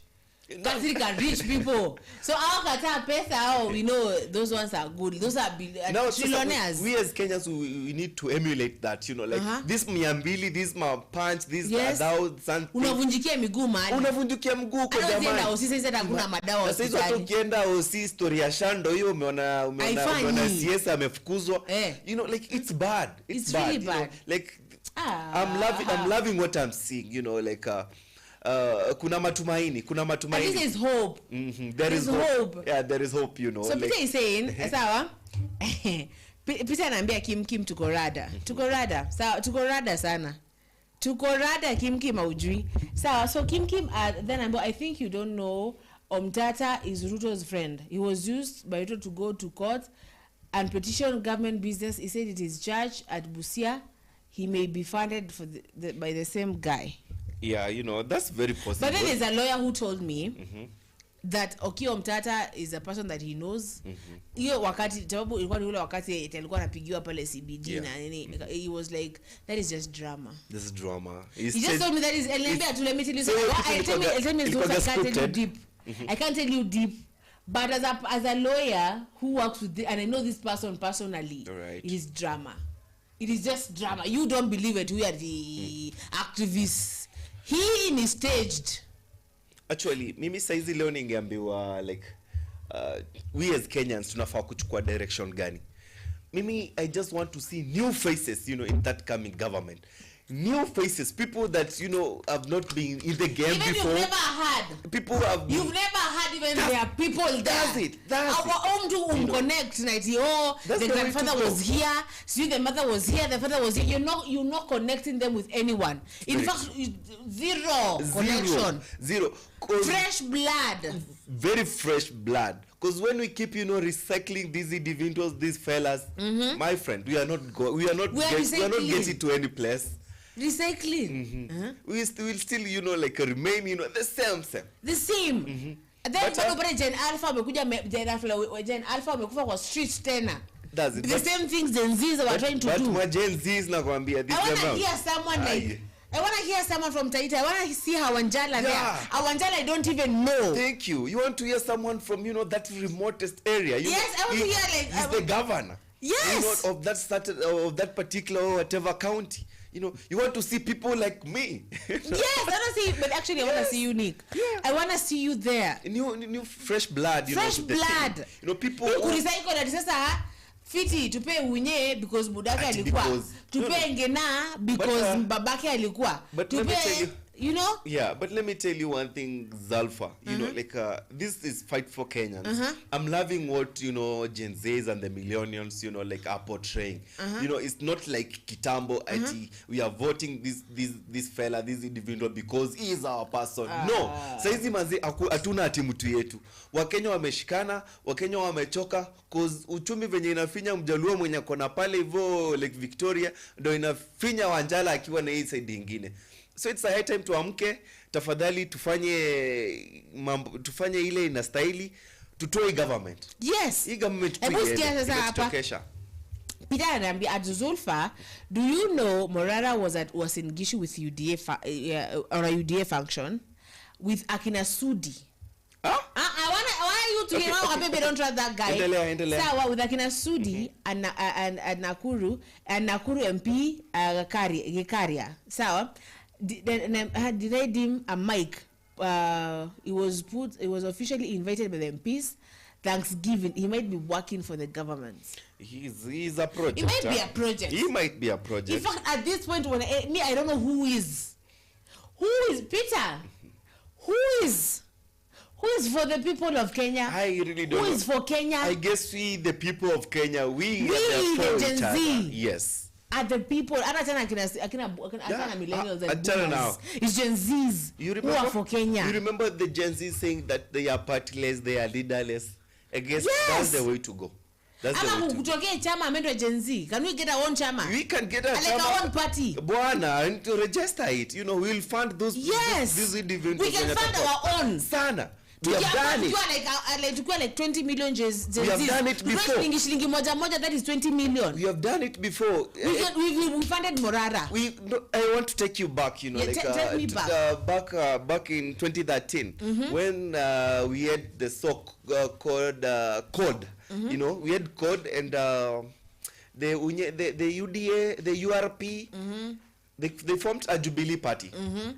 Catholic are rich people. So our kataa pesa, we know those ones are good. Those are trillionaires. We as Kenyans, we need to emulate that. You know, like this miambili, this ma punch, this adao, something. Unavunjikia miguu mahali. Unavunjikia mguu kwa jamani. Ana usisi sasa hakuna madawa hospitali. Sasa hizo tukienda osi story ya Shando hiyo umeona CS amefukuzwa. You know, like it's bad. It's bad. Really bad. Know, like I'm loving what I'm seeing. You know, like kuna matumaini. This is hope. There is hope. Yeah, there is hope, you know. So Peter is saying, sawa? Peter anaambia Kim tuko rada. Sawa, tuko rada sana. Tuko rada Kim haujui. Sawa, so Kim then I think you don't know Omtata is Ruto's friend. He was used by Ruto to go to court and petition government business. He said it is judge at Busia. He may be funded by the same guy. Yeah, you know, that's very possible. But then there's a lawyer who told me that Okiya Omtata is a person that he knows. Hiyo wakati sababu ilikuwa ni ule wakati alikuwa anapigiwa pale CBD na nini, he was like that is just drama. This is drama. He just told me that is let me tell you tell me so I can't tell you deep. I can't tell you deep. But as a lawyer who works with and I know this person personally, right. It is drama. It is just drama. You don't believe it. We are the activists. He is staged. Actually, mimi saizi leo ningeambiwa like we as Kenyans tunafaa kuchukua direction gani. Mimi I just want to see new faces, you know, in that coming government. new faces, people that you know have not been in the game even before. You've never had. People have. You've never had even there are people there. That's Our own to connect. Like, the grandfather was here. See, the mother was here. The father was here. You're not connecting them with anyone. In fact, zero connection. Zero. Fresh blood. Very fresh blood. Because when we keep, recycling these individuals, these fellas, my friend, we are not getting to any place. Recycling. We will still, remain, the same. The same. Then Gen Alpha Gen Alpha wamekufa kwa street tena. That's it. The same things Gen Zs are trying to do. But Gen Zs nakwambia this I want to hear someone from Taita. I want to see Hawanjala there. Hawanjala I don't even know. Thank you. You want to hear someone from, that remotest area. Yes, I want to hear he's the governor. Yes. Of that particular whatever county. You want to see people like me. Yes, I want to see, but actually I want to see you, Nick. Yeah. I want to see you there. New fresh blood. Fresh blood. People. Kurecycle that sasa fiti tupe unye because budaka alikuwa. Tupe ngena because babake alikuwa. Tupe Yeah, but let me tell you one thing, Zalfa. This is fight for Kenyans. I'm loving what Gen Zs and the millennials are portraying. It's not like Kitambo. We are voting this fella, this individual because he is our person. No, saizi manzi hatuna ati mtu yetu. Wakenya wameshikana, Wakenya wamechoka cause uchumi venye inafinya mjaluo mwenye kona pale hivyo Lake Victoria ndo inafinya Wanjala akiwa na hii side nyingine. So it's a high time tuamke, tafadhali tufanye ile inastahili, tutoe government. Yes. Hii government tutokesha. Peter anambia at Zulfa, do you know Morara was in Gishu with UDA or a UDA function with Akina Sudi? Huh? I want you to hear baby don't trust that guy. Sawa with Akina Sudi and Nakuru MP Gekaria. Sawa. They deem a mic. It was officially invited by the MPs. Thanksgiving. He might be working for the government. He's a project. It might be a project. He might be a project. In fact, at this point, I don't know who is Peter. Who is for the people of Kenya? I really don't know. Who is for Kenya? I guess we, the people of Kenya, we the Gen Z. Yes. Are the people, akina millennials and boomers. It's Gen Zs who are for Kenya. You remember the Gen Z saying that they are partyless, they are leaderless? I guess that's the way to go. That's the way to go. Chama amendwa Gen Z. Can we get our own chama? We can get a chama. Like our own party. Bwana, and to register it. We'll fund those. Yes. These individuals. We can fund our own. Sana. We have done it. Like 20 million Gen Z. We have done it before. That is 20 million. We have done it before. We funded Morara. I want to take you back, take me back. Back in 2013, when we had the code. We had code and the UDA, the URP. They formed a Jubilee party,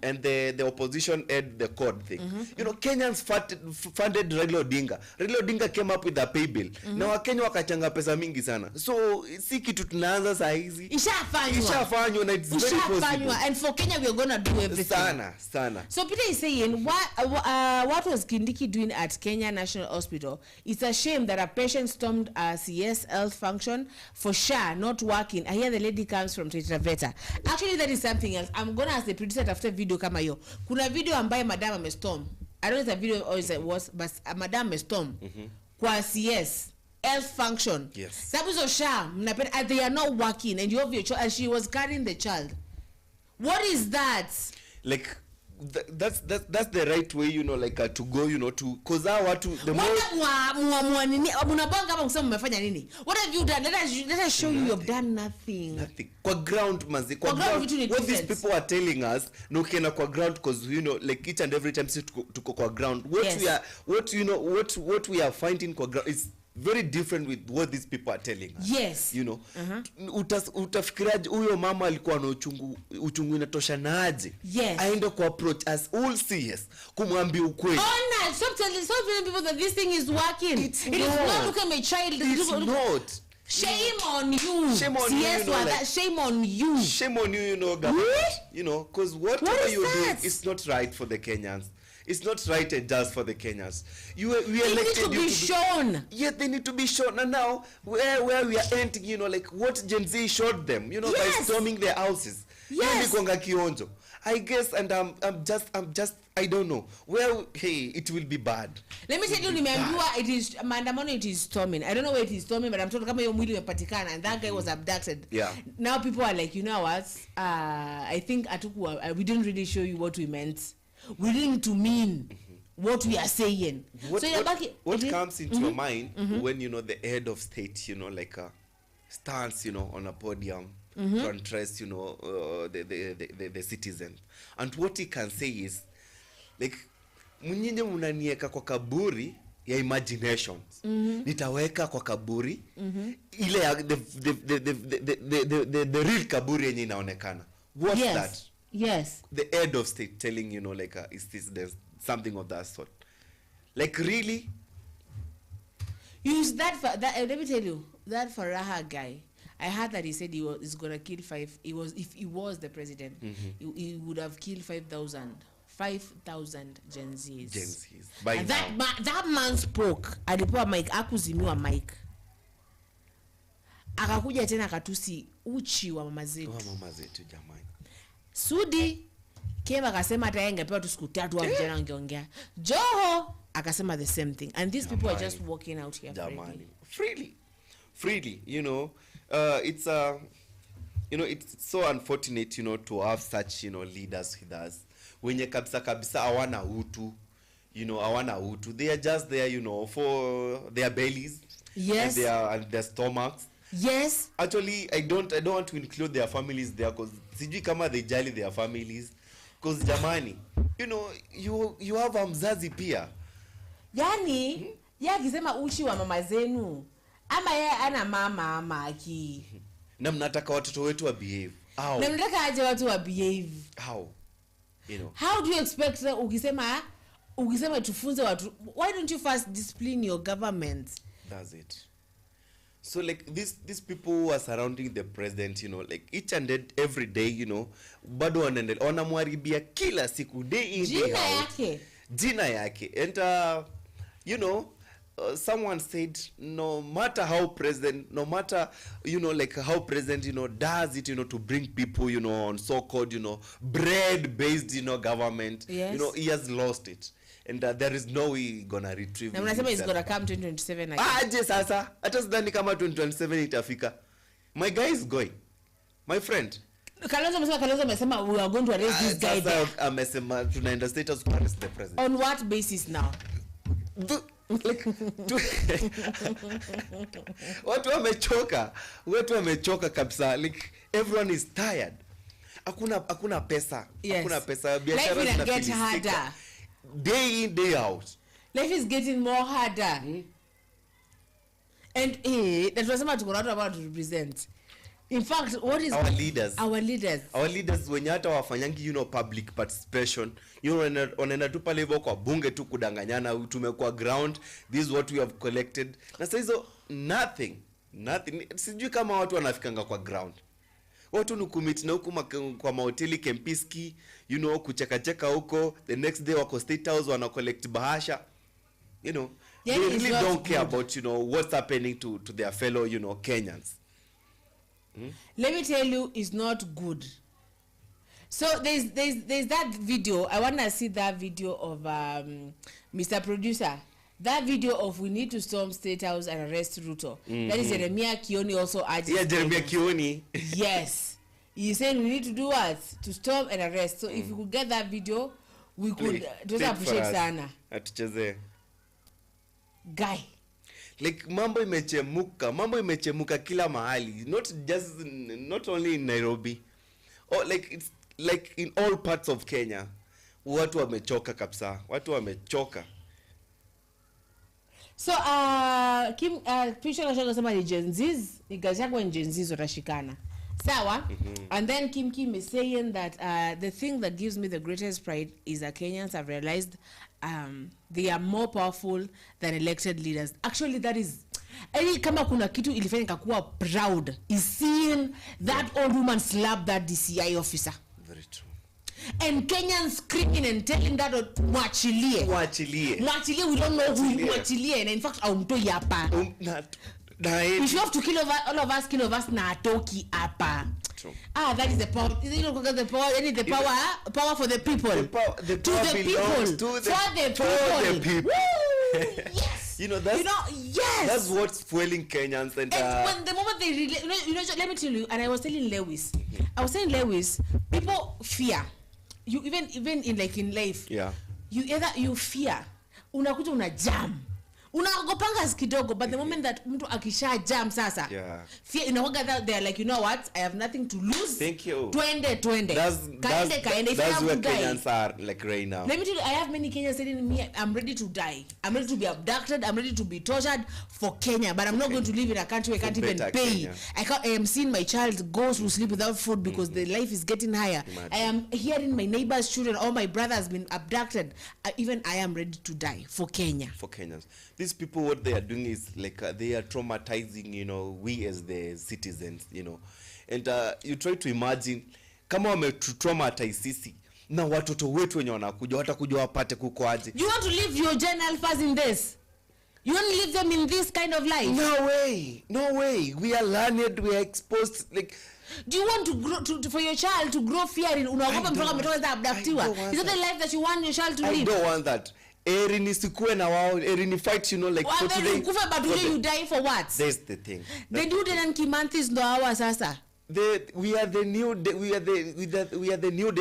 and the opposition had the code thing. Kenyans funded Raila Odinga. Raila Odinga came up with a pay bill. Na Wakenya wakachanga pesa mingi sana. So si kitu tunaanza saa hizi. Ishafanywa na it's very possible. And for Kenya we are going to do everything. Sana. So Peter is saying what was Kindiki doing at Kenya National Hospital? It's a shame that a patient stormed a CS health function for SHA not working. I hear the lady comes from Taita Taveta. Actually that is something else. I'm gonna ask the producer after video kama hiyo. Kuna video ambaye madam amestorm. I don't know if the video or it was, but madam amestorm kwa CS health function. Yes. Sababu zo SHA mnapenda they are not working and you have your child and she was carrying the child. What is that? Like that's the right way, to go, to cause watu the more mnabanga kama kusema mmefanya nini? What have you done? Let us show you have done nothing. Kwa ground manzi, kwa ground what these people are telling us no kena kwa ground cause like each and every time tuko kwa ground what we are finding kwa ground is very different with what these people are telling us. Yes. Utafikiraje huyo mama alikuwa na uchungu inatoshanaje? Yes. Aende ku approach us all CS kumwambia ukweli. Stop telling people that this thing is working. It is not. Look at my child. It's not. Shame on you. Shame on you, Yes, you know, that shame on you. Shame on you, you know, government. You know, because whatever What is you do that? is not right for the Kenyans. It's not right and just for the Kenyans. We They need elected to you be shown. Yeah, they need to be shown. And now, where we are ending, you know, like what Gen Z showed them, you know, by Yes. storming their houses. Yes. Hiyo ni kuanga kionjo. I guess, and I'm just, I don't know. Well, hey, it will be bad. Let me tell you, nimeambiwa it is maandamano, it is storming. I don't know where it is storming, but I'm told kama hiyo mwili imepatikana and that guy was abducted. Yeah. Now people are like, you know what? I think we didn't really show you what we meant. We didn't to mean what we are saying. What comes into your mind when, you know, the head of state, you know, like stands, you know, on a podium to address, you know, the citizen, and what he can say is like, mnyinyi mnanieka kwa kaburi ya imaginations, nitaweka kwa kaburi ile ya the real kaburi yenye inaonekana. What's that? Yes. The head of state telling, you know, like is this there's something of that sort, like really. Use that for that. Let me tell you, that Faraha guy, I heard that he said he's gonna kill if he was the president, he would have killed 5,000 Gen Zs. Gen Zs. By And now. that man spoke. Alipewa mic, akuzimiwa mic. Akakuja tena akatusi uchi wa mama zetu. Wa mama zetu jamani. Sudi Kema akasema hata yeye angepewa tu siku 3 wa vijana wangeongea. Joho akasema the same thing, and these people are just walking out here freely, you know. It's you know, it's so unfortunate, you know, to have such, you know, leaders with us wenye kabisa hawana utu, you know, hawana utu. They are just there, you know, for their bellies. Yes. And their stomachs. Yes. Actually, I don't want to include their families there, because sijui kama they jali their families, because jamani, you know, you have mzazi pia. Yani, yeye akisema uchi wa mama zenu, ama yeye ana mama ama aki. Na mnataka watoto wetu wa behave. How? Na mnataka aje watu wa behave. How? You know. How do you expect ukisema tufunze watu? Why don't you first discipline your government? That's it. So like these people who are surrounding the president, you know, like each and every day, you know, bado wanamharibia kila siku, day in day out. Jina yake. And you know, someone said no matter, you know, like how president, you know, does it, you know, to bring people, you know, on so-called, you know, bread-based, you know, government, yes. You know, he has lost it. And there is no way gonna retrieve. Na mnasema is gonna come 2027 again. Aje sasa, hata sidhani kama 2027 itafika. My guy is going. My friend. Kalonzo amesema we are going to arrest this guy. Sasa amesema tunaenda status to arrest the president. On what basis now? Watu wamechoka kabisa. Like everyone is tired. Hakuna pesa. Yes. Hakuna pesa. Biashara zinafilisika harder. Day in, day out. Life is getting more harder. And that was something to about to represent. In fact, what is our leaders wenye hata wafanyangi, you know, public participation, you know, wanaenda tu pale hivyo kwa bunge tu kudanganyana, tumekuwa ground, this is what we have collected. Na sasa hizo nothing. Sijui kama watu wanafikanga kwa ground. Watu ni kumit na huku kwa mahoteli Kempiski, you know, kucheka huko, the next day wako State House wana collect bahasha, you know. Yeah, they really don't good. care about, you know, what's happening to their fellow, you know, Kenyans. Let me tell you, it's not good. So there's that video. I want to see that video of Mr. Producer. That video of we need to storm State House and arrest Ruto. That is Jeremiah Kioni also urges. Yeah, Jeremiah Kioni. Yes. He said we need to do what? To storm and arrest. So if we could get that video, we could just appreciate Sana. Atucheze. Guy. Like mambo imechemuka kila mahali, not only in Nairobi, or like it's like in all parts of Kenya. Watu wamechoka kabisa, watu wamechoka. So Pisho anasema ni Gen Zs, ni Gachagua and Gen Zs watashikana. Sawa? And then Kim is saying that the thing that gives me the greatest pride is that Kenyans have realized they are more powerful than elected leaders. Actually, that is Any kama kuna kitu ilifanya nikakuwa proud is seeing that old woman slap that DCI officer. Very true. And Kenyans screaming and telling that mwachilie. Mwachilie, we don't know who mwachilie. And in fact, aumtoi hapa. If you have to kill all of us, kill of us na atoki hapa. That is the power. You know, the power. Any the power for the people. The power belongs to the people. Yes. You know that's yes. That's what's fueling Kenyans and when the moment they let me tell you, and I was telling Lewis, people fear. You even in like in life. Yeah. You fear. Unakuta una jam. Unaogopanga kidogo, but the moment that mtu akisha jam sasa, fear inawaga that they're like, you know what, I have nothing to lose. Thank you. Twende. That's where Kenyans are like right now. Let me tell you, I have many Kenyans telling me, I'm ready to die. I'm ready to be abducted. I'm ready to be tortured for Kenya, but I'm not going to live in a country where I can't even pay. Kenya. I am seeing my child go to sleep without food because the life is getting higher. Imagine. I am hearing my neighbors' children, all my brother has been abducted. Even I am ready to die for Kenya. For Kenyans. These people, what they are doing is like they are traumatizing, you know, we as the citizens, you know. And you try to imagine kama wametraumatize sisi na watoto wetu wenye watakuja wapate kuko aje. You want to live your Gen Alphas in this? You want to leave them in this kind of life? No way. We are learned, we are exposed. Like, do you want to grow for your child to grow fearing? Unaogopa mtoto ametoka abductiwa. Is that the life that you want your child to live? I don't want that. Erini sikue na wao, Erini fight, you know, like for today. But today you die for what? That's the thing. They do the Nkimanthis ndo hawa sasa. We are the new Dead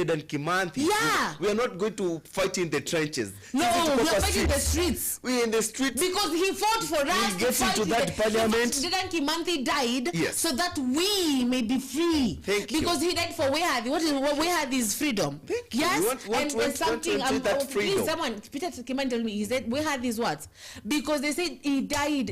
and Kimanthi. Yeah. We are not going to fight in the trenches. No, we are fighting in the streets. We are in the streets. Because he fought for us to get into that parliament. Dead and Kimanthi died, yes, so that we may be free. Thank you. Because he died for Wehadi. What Wehadi is freedom. Thank you. Yes. Want something that freedom. Please, someone, Peter Kimani told me, he said Wehadi is what? Because they said he died.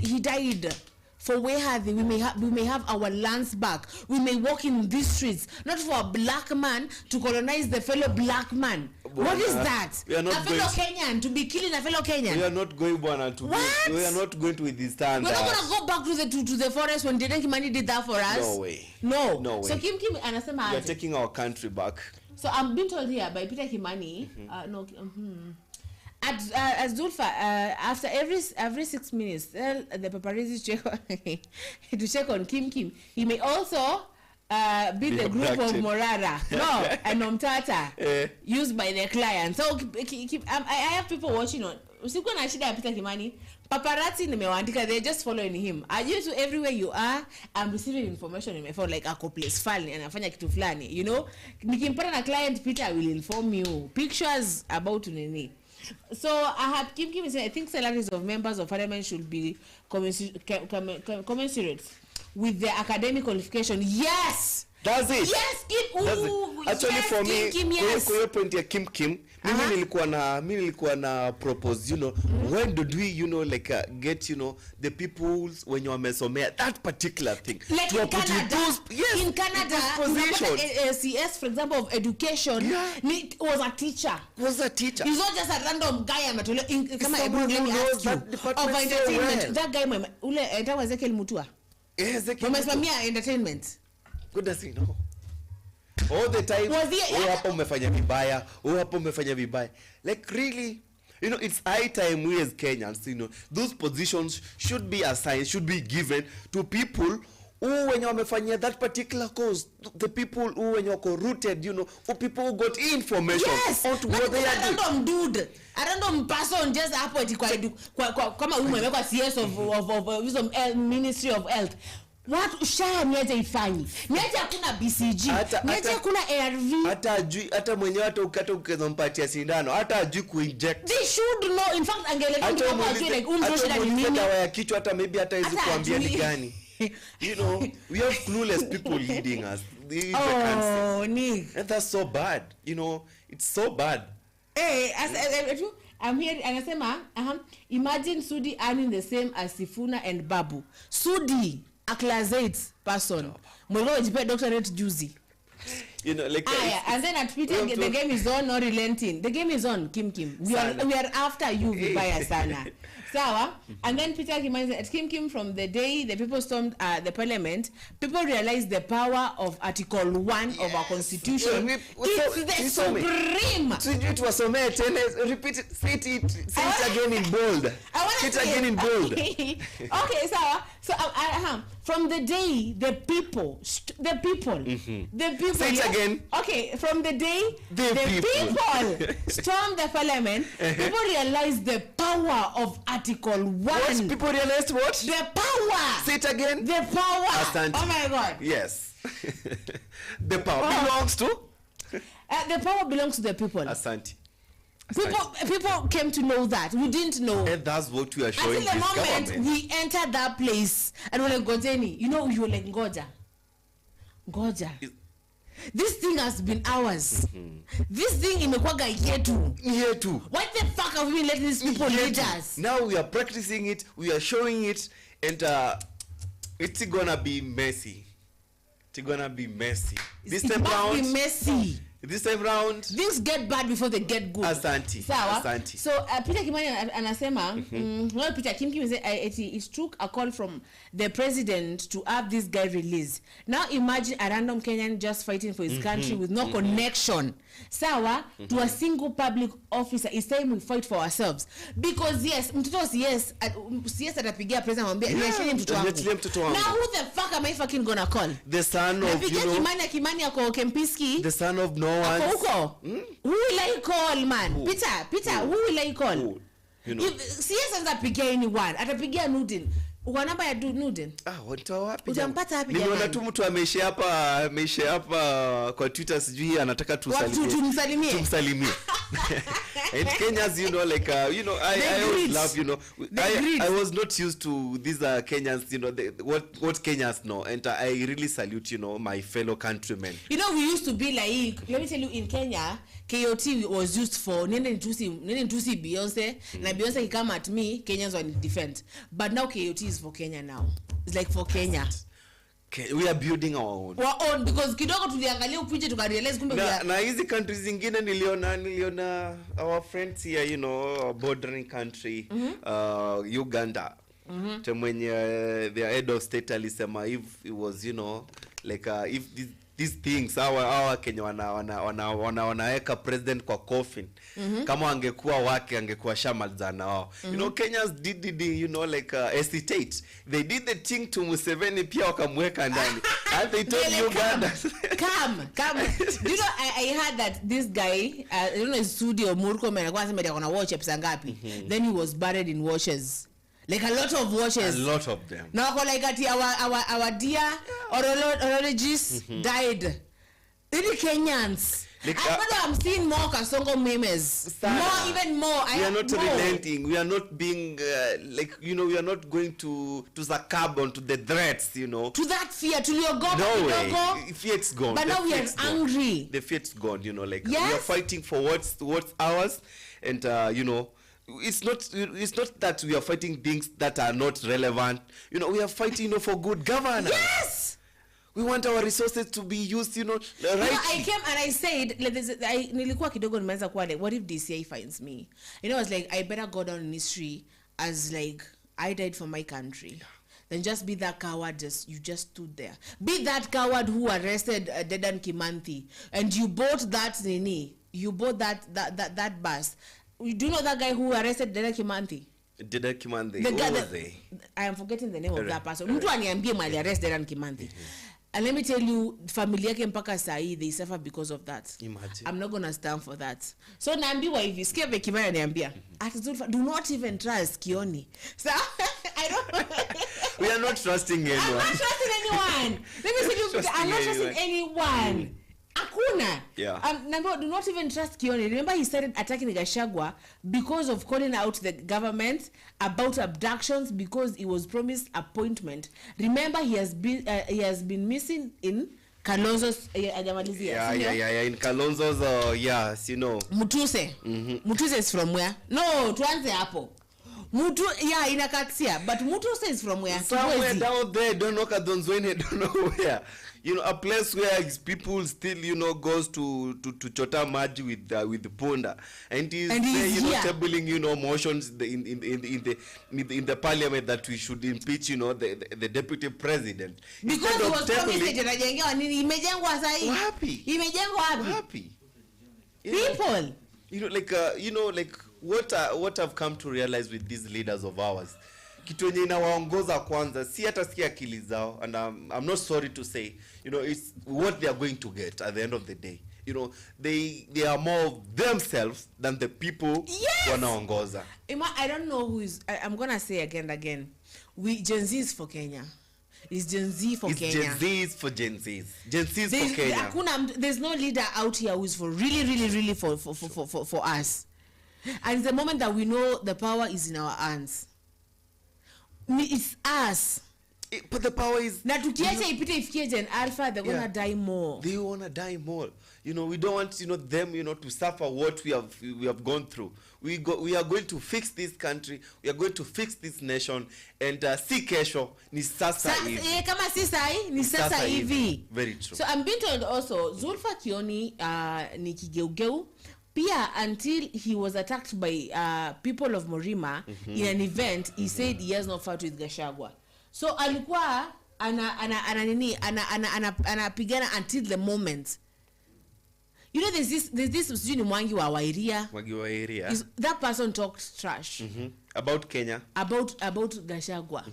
For Wehadi, we may have our lands back. We may walk in these streets, not for a black man to colonize the fellow black man. What is that? We are not a fellow Kenyan to be killing a fellow Kenyan. We are not going to what? We are not going to this stand. We're not going to go back to the forest when Dedan Kimani did that for us. No way. No way. So Kim anasema we are taking our country back. So I'm being told here by Peter Kimani, As Zulfa, after every 6 minutes, tell the paparazzi to check on Kim. He may also be the group of Morara, and Nomtata, used by their clients. So I have people watching on. Usiku na shida ya Peter Kimani, paparazzi nimewaandika, they're just following him. Are you to everywhere you are? I'm receiving information in my phone like ako place fulani anafanya kitu fulani, you know. Nikimpata na client Peter, I will inform you. Pictures about nini. So I had Kim saying, I think salaries of members of parliament should be commensurate with their academic qualification. Yes. Does it? Yes, Kim. Ooh, actually, yes, for me, Kim, yes. Kwa hiyo point ya Kim, mimi nilikuwa na propose, you know, when did we, you know, like get, you know, the people when you wamesomea that particular thing like to in Canada. In Canada, CS, for example, of education, was a teacher. He's not just a random guy. Someone who knows that department of entertainment. so well. That guy, ule Ezekiel Mutua. Mama entertainment. Goodness, you know. All the time, hapo umefanya vibaya. Like really, you know, it's high time we as Kenyans, you know, those positions should be assigned, should be given to people who when you wamefanya that particular cause, the people who when you're rooted, you know, for people who got information on to what they are doing. Random dude, a random person just hapo kama umewekwa CS of Ministry of Health. What share niaje ifanyi? Niaje hakuna BCG. Niaje hakuna ARV. Hata mwenyewe hata ukata ukezompatia sindano, hata ajui kuinject. They should know. In fact, angeleka mtu ajui like shida ni nini. Dawa ya kichwa hata maybe hata hizo kuambia ni gani. You know, we have clueless people leading us. Nick. And that's so bad. You know, it's so bad. Hey, I'm here, anasema, imagine Sudi earning the same as Sifuna and Babu. Sudi, a class 8 person. Mwego jipe doctorate juzi. You know, like and then at Peter the game is on, no relenting. The game is on, Kim. We are after you, Vibaya Sana. Sawa? And then Peter Kimani said, Kim, from the day the people stormed the parliament, people realized the power of Article 1 of our constitution. It's the supreme. It was so many. Repeat it. Say it again in bold. Say it again in bold. Okay, so from the day the people. Say it again. Okay, from the day the people stormed the parliament, people realized the power of Article 1. What? People realized what? The power. Say it again. The power. Asante. Oh my God. Yes. The power belongs to? The power belongs to the people. Asante. People came to know that. We didn't know. And that's what we are showing Until the this moment government. we entered that place and we're like, Gojeni, you know, you were like, Ngoja. This thing has been ours. This thing imekwaga yetu. What the fuck have we let these people lead us? Now we are practicing it, we are showing it, and it's gonna be messy. This time round, things get bad before they get good. Asante. So Peter Kimani anasema, Peter Kim said it took a call from the president to have this guy released. Now imagine a random Kenyan just fighting for his country with no connection. To a single public officer. It's time we fight for ourselves. Because yes, atapigia president mwambia niacheni mtoto wangu. Now who the fuck am I fucking gonna call? The son of Kimani ako Kempiski. The son of no one. Who will I call, man? Who? Peter, who will I call? Who? You know. If CS atapigia anyone, atapigia Nudin. Uko namba ya Nudin? Watu wapi? Utampata wapi? Nimeona tu mtu ameisha hapa kwa Twitter, sijui anataka tumsalimie. And Kenyans, you know, like I always love, you know, I was not used to these Kenyans, you know, what Kenyans know, and I really salute, you know, my fellow countrymen. You know, we used to be like, let me tell you, in Kenya, KOT was used for nene ntusi Beyonce, na Beyonce come at me, Kenyans were in defense. But now KOT is for Kenya now. It's like for Kenya. We are building our own. Because kidogo tuliangalia upije tukarealize kumbe na hizi countries zingine niliona our friends here, you know, bordering country, Uganda. Mwenye their head of state alisema if it was, you know, like if these things our Kenya wanaweka president kwa coffin, kama angekuwa shamalizana wao. You know, Kenyans did you know, like hesitate. They did the thing to Museveni pia wakamweka ndani. And they told Uganda come. You know, I heard that this guy, I don't know, his studio Murkomen alikuwa anasema ndio kuna watch episode ngapi. Then he was buried in watches. Like a lot of watches. A lot of them. Now, like our dear orologists died. Really Kenyans. Like, I'm seeing more Kasongo memes. Even more. We are not relenting. We are not being like, you know, we are not going to succumb onto the threats, you know. To that fear, to your God. No way. Fear's gone. But now we are angry. The fear's gone, you know, like we are fighting for what's ours, and you know, it's not that we are fighting things that are not relevant. You know, we are fighting, you know, for good governance. Yes. We want our resources to be used, you know, right. You know, I came and I said, nilikuwa kidogo nimeanza kuwa like, what if DCI finds me? You know, I was like, I better go down in history as like, I died for my country. Then just be that coward, you just stood there. Be that coward who arrested Dedan Kimanthi, and you bought that that bus. You do know that guy who arrested Dedan Kimanthi? Dedan Kimanthi. The guy that, I am forgetting the name of that person. Mtu aniambie mali arrest Dedan Kimanthi. And let me tell you, familia yake mpaka sahi, they suffer because of that. Imagine. I'm not going to stand for that. So naambiwa hivi, sikia Kimani aniambia, do not even trust Kioni. So I don't. We are not trusting anyone. I'm not trusting anyone. Let me tell you, I'm not trusting anyone. Akuna. Yeah. Do not even trust Kioni. Remember, he started attacking Gachagua because of calling out the government about abductions because he was promised appointment. Remember, he has been missing in Kalonzo's in Kalonzo's yes, you know. Mutuse. Mutuse is from where? No, tuanze hapo. Mutu, yeah, inakatia, but Mutu says from where? Somewhere down there, don't know Kadonzwene, don't know where. You know, a place where people still, you know, goes to chota maji with the punda, and he's there, you know, tabling, you know, motions in the parliament that we should impeach, you know, the deputy president. Because he was promised happy. People. You know, like what I've come to realize with these leaders of ours, kitu yenye inawaongoza kwanza si hata si akili zao, and I'm not sorry to say, you know, it's what they are going to get at the end of the day. You know, they are more of themselves than the people wanaongoza. I don't know who is. I'm gonna say again. We Gen Z's for Kenya. It's Gen Z for Kenya. Gen Z's for Gen Z's. Gen Z's for Kenya. There's no leader out here who is for really for us. And the moment that we know the power is in our hands, it's us. But the power is. Na tukiacha ipite ifikie Gen Alpha, they're gonna die more. They wanna die more. You know, we don't want, you know, them, you know, to suffer what we have gone through. We are going to fix this country. We are going to fix this nation. And si kesho ni sasa hivi. Kama si sai ni sasa hivi. Very true. So I'm being told also Zulfa Kioni ni kigeugeu. Pia until he was attacked by people of Morima in an event, he said he has no fight with Gachagua. So alikuwa anapigana until the moment. You know, there's this sijui Mwangi wa Wairia. That person talked trash about Kenya, about Gachagua.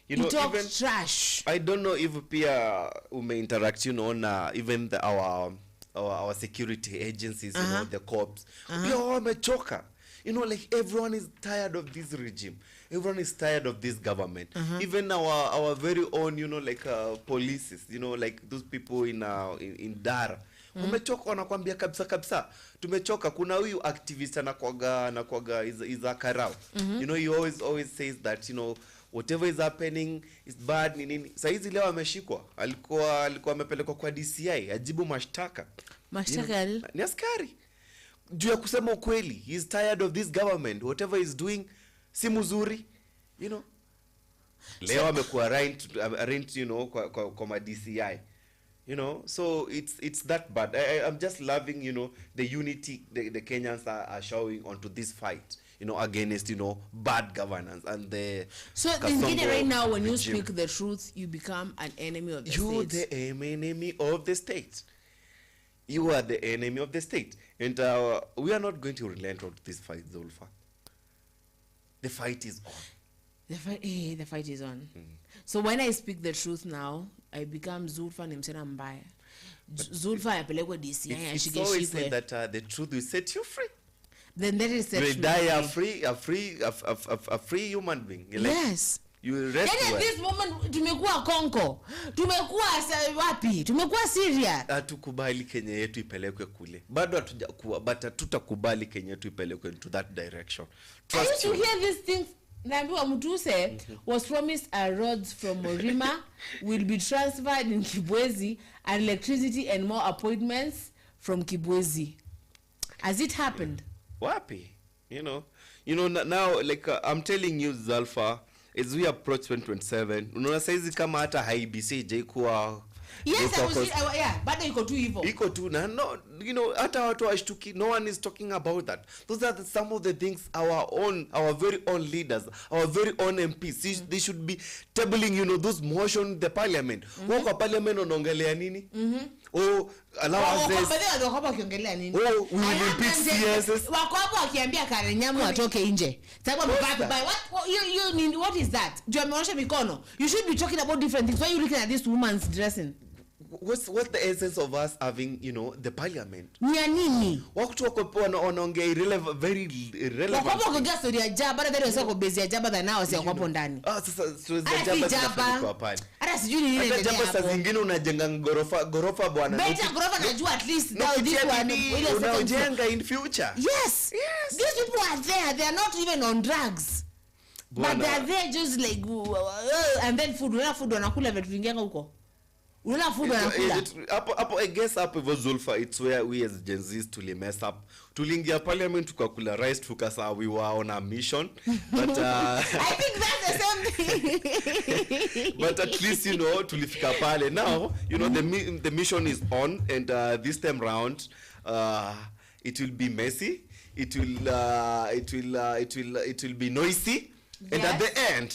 You know, he talked even trash. I don't know if Pia may interact, you know, on even our security agencies, you know, the cops. We are wamechoka. You know, like everyone is tired of this regime. Everyone is tired of this government. Even our very own, you know, like polices, you know, like those people in Dara. Umechoka wanakuambia kabisa. Tumechoka. Kuna huyu activist anakuaga is a karao. You know, he always says that, you know, whatever is happening is bad nini. Saizi leo ameshikwa. Alikuwa amepelekwa kwa DCI ajibu mashtaka. Mashtaka ni askari. Juu ya kusema ukweli, he is tired of this government. Whatever he's doing si mzuri, you know. Leo amekuwa arraigned, you know, kwa DCI. You know, so it's that bad. I'm just loving, you know, the unity the Kenyans are showing onto this fight, you know, against, you know, bad governance and the. So in Kenya right now, when you speak the truth, you become an enemy of the state. You're the enemy of the state. You are the enemy of the state, and we are not going to relent on this fight, Zulfa. The fight is on. The fight is on. So when I speak the truth now, I become Zulfa Nimsena Mbaya. Zulfa apelekwe DCI It's always said that the truth will set you free. Then that is set you will die a free human being. Yes. You will rest well. At this moment tumekuwa Kongo. Tumekuwa wapi? Tumekuwa Syria. Hatukubali Kenya yetu ipelekwe kule. Bado hatutakubali Kenya yetu ipelekwe into that direction. I used to hear these things. Nambiwa Mutuse was promised roads from Morima will be transferred in Kibwezi and electricity and more appointments from Kibwezi. Has it happened? Wapi? You know now, like I'm telling you, Zalfa, as we approach 2027, unaona saizi kama hata haibisi jaikuwa. Yes, but iko tu hivyo. Iko tu na no, you know, hata watu washtuki, no one is talking about that. Those are some of the things our very own leaders, our very own MPs, they should be tabling, you know, those motions in the parliament. Wako parliament wanaongelea nini? Allow us this. Wako wakiongelea nini? We will impeach CS. Wako hapo wakiambia Karenyamu atoke nje. Sababu what is that? Do you ameosha mikono? You should be talking about different things. Why are you looking at this woman's dressing? What's the essence of us having, you know, the parliament? Nia nini? Watu wanaongea very irrelevant. Wako kuongea story ya jaba, hata ndio sio base ya jaba na wao sio hapo ndani. Sasa stories za jaba kwa pale. Hata sijui nini ile jaba. Sasa zingine unajenga gorofa bwana. Better gorofa najua at least now this one ile unajenga in future. Yes. These people are there. They are not even on drugs. But they are there just like and then food wanakula vitu vingi huko. Unaona food wanakula. Hapo I guess hapo hivyo Zulfa, it's where we as Gen Zs tuli mess up. Tuliingia parliament tukakula rice tukasa we were on a mission. But I think that's the same thing. but at least tulifika pale. Now the mission is on, and this time round it will be messy. It will be noisy. Yes. And at the end,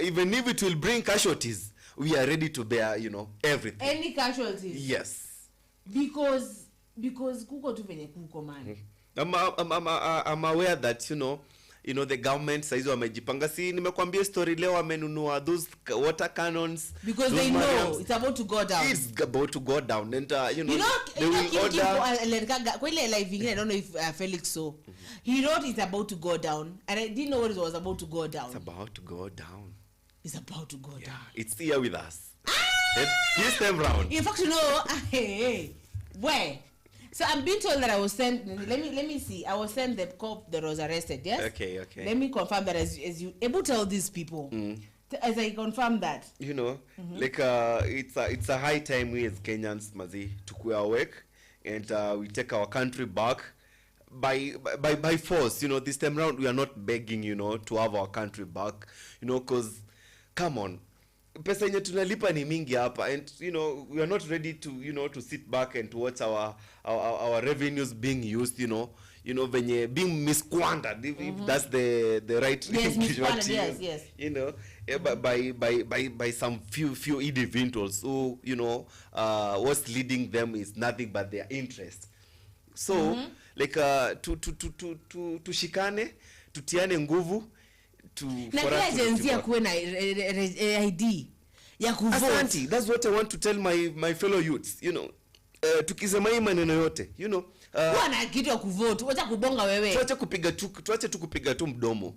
even if it will bring casualties, we are ready to bear, everything. Any casualties? Yes. Because kuko tu venye kuko man. I'm aware that the government saizi wamejipanga. Si nimekwambia story leo wamenunua those water cannons because they know it's about to go down. It's about to go down, and they will order. Kwa ile live ingine, I don't know if Felix saw. He wrote it's about to go down, and I didn't know what it was about to go down. It's about to go down. It's about to go down. It's here with us. This time round. In fact, where? So I'm being told that I was sent. Let me see. I was sent the cop that was arrested. Yes. Okay. Let me confirm that as you able to tell these people. As I confirm that. Like it's a high time we as Kenyans mazi tukue awake, and we take our country back by force. This time round we are not begging to have our country back. Because come on. Pesa yenye tunalipa ni mingi hapa, and we are not ready to to sit back and to watch our revenues being used venye being misquandered, if that's the right misquandered, yes. By some few individuals who what's leading them is nothing but their interest. So like tushikane, tutiane nguvu. Na kila agency kuwe na ID ya kuvote. Asante, that's what I want to tell my fellow youths. Tukisema hii maneno yote, wana kitu ya kuvote, wacha kubonga wewe. Tuache tu kupiga tu mdomo.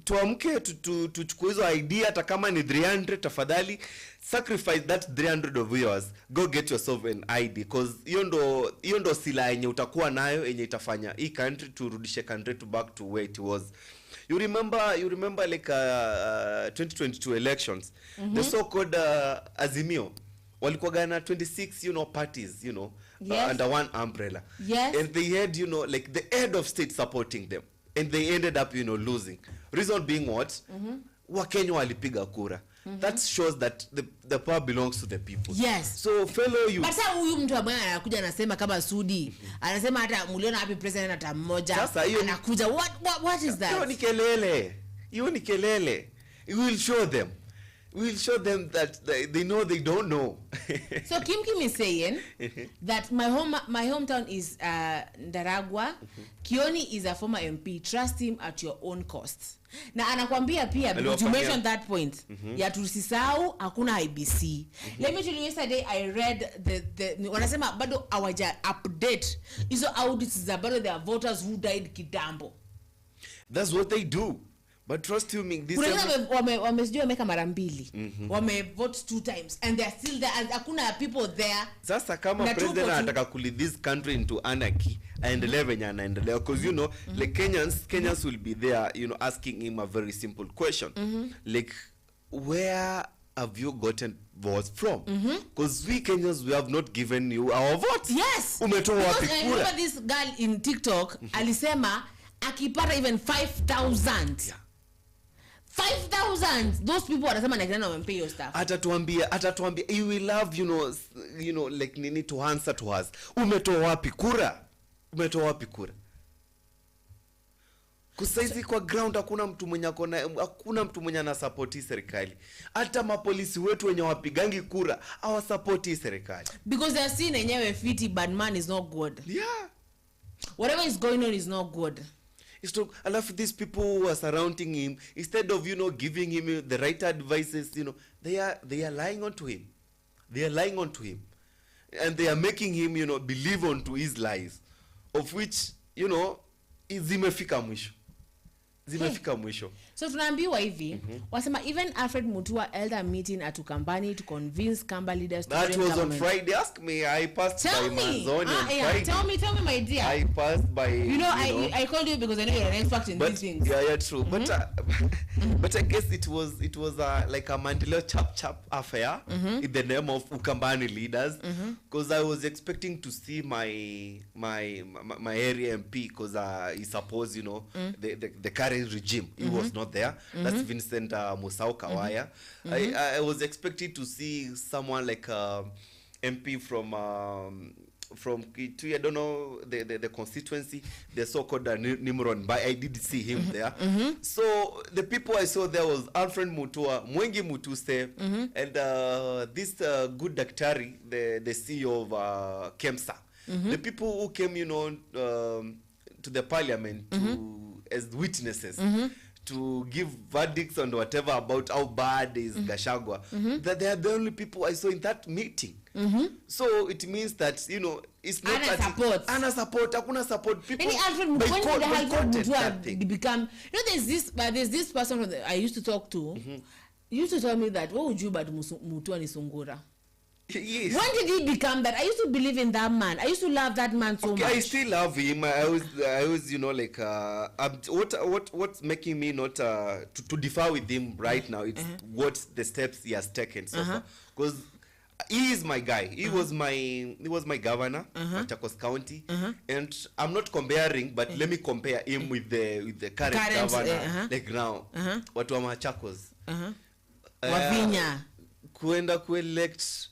Tuamke tuchukue hizo ID, hata kama ni 300, tafadhali sacrifice that 300 of yours, go get yourself an ID, because hiyo ndo sila yenye utakuwa nayo yenye itafanya hii country turudishe country to back to where it was. You remember like 2022 elections, the so-called Azimio walikuwa na 26 parties yes. Under one umbrella, yes. And they had like the head of state supporting them, and they ended up losing. Reason being what? Wakenya walipiga kura. That shows that the power belongs to the people. Yes. So fellow you. But sasa huyu mtu ambaye anakuja anasema kama Sudi, anasema hata muliona happy president hata mmoja anakuja, what is that? Hiyo ni kelele. We will show them. We will show them that they know they don't know. So Kim is saying that my hometown is Ndaragwa. Kioni is a former MP. Trust him at your own cost. Na anakwambia pia, because you mentioned that point, ya tusisahau hakuna IBC. Let me tell you, yesterday I read the wanasema bado hawaja update hizo audits za bado there are voters who died kitambo. That's what they do. But trust you me, this wamesijua wameka mara mbili. Wamevote 2 times and they are still there, and hakuna people there. Sasa kama president anataka kulead this country into anarchy, aendelee venye anaendelea, because like Kenyans will be there asking him a very simple question. Like, where have you gotten votes from? Because we Kenyans, we have not given you our votes. Yes. Umetoa wapi kura? I remember this girl in TikTok alisema akipata even 5,000. Yeah. 5,000. Those people wanasema na wamempa hiyo stuff. Atatuambia you will love like nini to answer to us. Umetoa wapi kura? Kusaizi kwa ground hakuna mtu mwenye ana support serikali. Hata mapolisi wetu wenye wapigangi kura hawa support serikali. Because they are seen enyewe fiti, bad man is not good. Yeah. Whatever is going on is not good. I love these people who are surrounding him, instead of giving him the right advices, they are lying onto him. They are lying onto him, and they are making him believe onto his lies, of which zimefika mwisho. zimefika mwisho. So tunaambiwa hivi, wasema even Alfred Mutua held a meeting at Ukambani to convince Kamba leaders to That join was government. on Friday. Ask me. I passed by Manzoni on Friday. Tell me my dear. I passed by. I called you because I know you're an expert in these things. Yeah, true. But I guess it was like a Mandela chap affair in the name of Ukambani leaders, because I was expecting to see my area MP, because he supposed the current regime, he was not there. That's Vincent Musau Kawaya. I was expecting to see someone like MP from Kitui, I don't know the constituency, the so-called Nimron, but I did see him there. So the people I saw there was Alfred Mutua, Mwengi Mutuse, and this good Daktari, the CEO of KEMSA. The people who came, to the parliament as witnesses. To give verdicts on whatever about how bad is Gachagua, that they are the only people I saw in that meeting. So it means that it's not Ana support. Hakuna support. People When did Alfred Mutua become? There's this person I used to talk to. Used to tell me that what would you but Mutua ni Sungura. Yes. When did he become that? I used to believe in that man. I used to love that man so much. I still love him. I was what's making me not to differ with him right now, it's what the steps he has taken so far, because he is my guy. He was my governor of Machakos County, and I'm not comparing, but let me compare him with the current governor, like now, watu wa Machakos, Wavinya, kuenda elect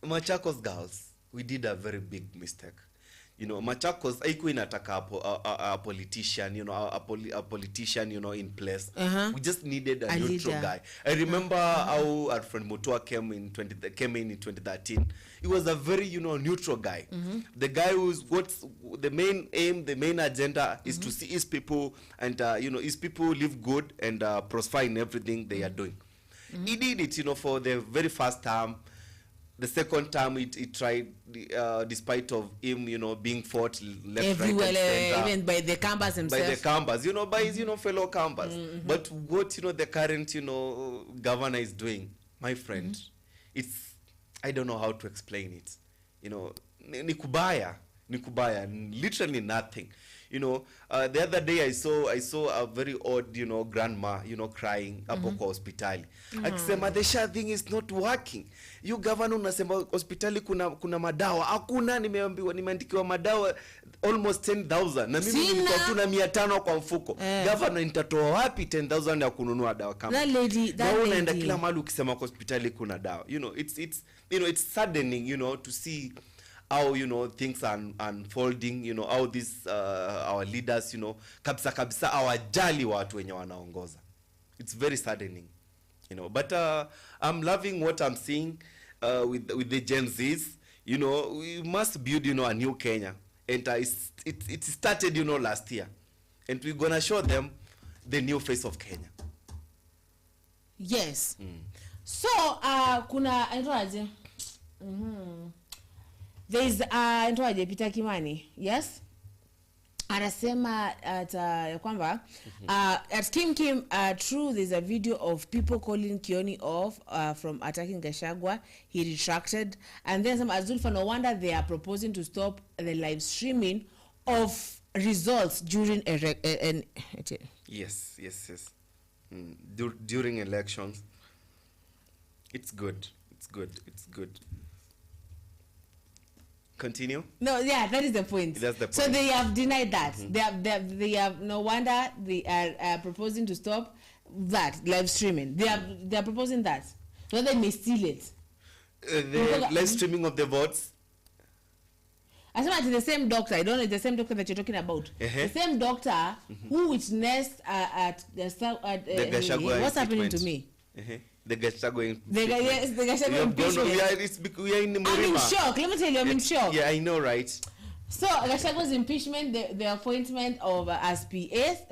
Machakos girls, we did a very big mistake. Machakos haikuwa inataka a politician, a politician, in place. We just needed a neutral leader. guy. I remember how our friend Mutua came in 2013. He was a very, neutral guy. The guy who's what's the main aim, the main agenda is to see his people and his people live good and prosper in everything they are doing. He did it, for the very first time. The second time he tried, despite of him, being fought left, everywhere, right, and center, even by the Kambas himself. by the Kambas, by his, fellow Kambas. But what, the current, governor is doing, my friend, it's, I don't know how to explain it. Nikubaya, literally nothing. The other day I saw a very odd, grandma, crying hapo kwa hospitali. Akisema the SHA thing is not working. You governor unasema hospitali kuna madawa. Hakuna, nimeandikiwa madawa almost 10,000. Na mimi nilikuwa tu na 500 kwa mfuko. Governor nitatoa wapi 10,000 ya kununua dawa kama? That lady. Unaenda kila mahali ukisema hospitali kuna dawa. It's saddening, to see how things are unfolding, how these our leaders kabisa hawajali watu wenye wanaongoza. It's very saddening, but I'm loving what I'm seeing with the Gen Zs. We must build a new Kenya, and it started last year, and we're gonna show them the new face of Kenya. Yes. So kuna aitwaje? There is aitwaje Peter Kimani. Yes. Anasema kwamba at Kim true, there's a video of people calling Kioni off from attacking Gachagua. He retracted, and then some Azulfa, no wonder they are proposing to stop the live streaming of results during Yes. During elections. It's good. Continue. No, yeah, that is the point. That's the point. So they have denied that. They have no wonder they are proposing to stop that live streaming. They are proposing that, so they may steal it. The live streaming of the votes. I said the same doctor. I don't know, it's the same doctor that you're talking about. The same doctor who witnessed at Gachagua what's happening to me. The Gachagua The Gachagua impeachment. We are in the I'm in shock. Let me tell you, I'm in shock. Yeah, I know, right? So Gachagua's impeachment, the appointment of as PS,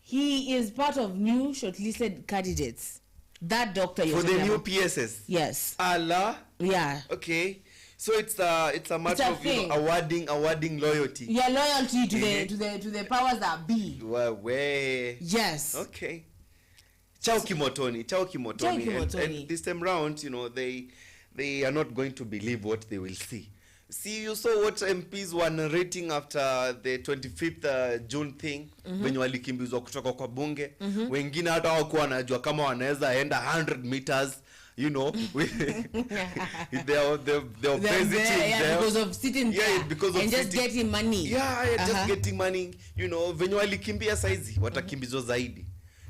he is part of new shortlisted candidates. That doctor you're for the new about. PSS. Yes. Allah. Yeah. Okay. So it's a matter of awarding loyalty. Yeah, loyalty to the powers that be. Well, way. Yes. Okay. Chao kimotoni. And this time round, you know, they are not going to believe what they will see. See, you saw what MPs were narrating after the 25th June thing, when walikimbizwa kutoka kwa bunge. Wengine hata hawakuwa wanajua kama wanaweza enda 100 meters, you know, with their obesity there. Because of sitting there because of and just getting money. Just getting money, you know, venye walikimbia saizi watakimbizwa zaidi.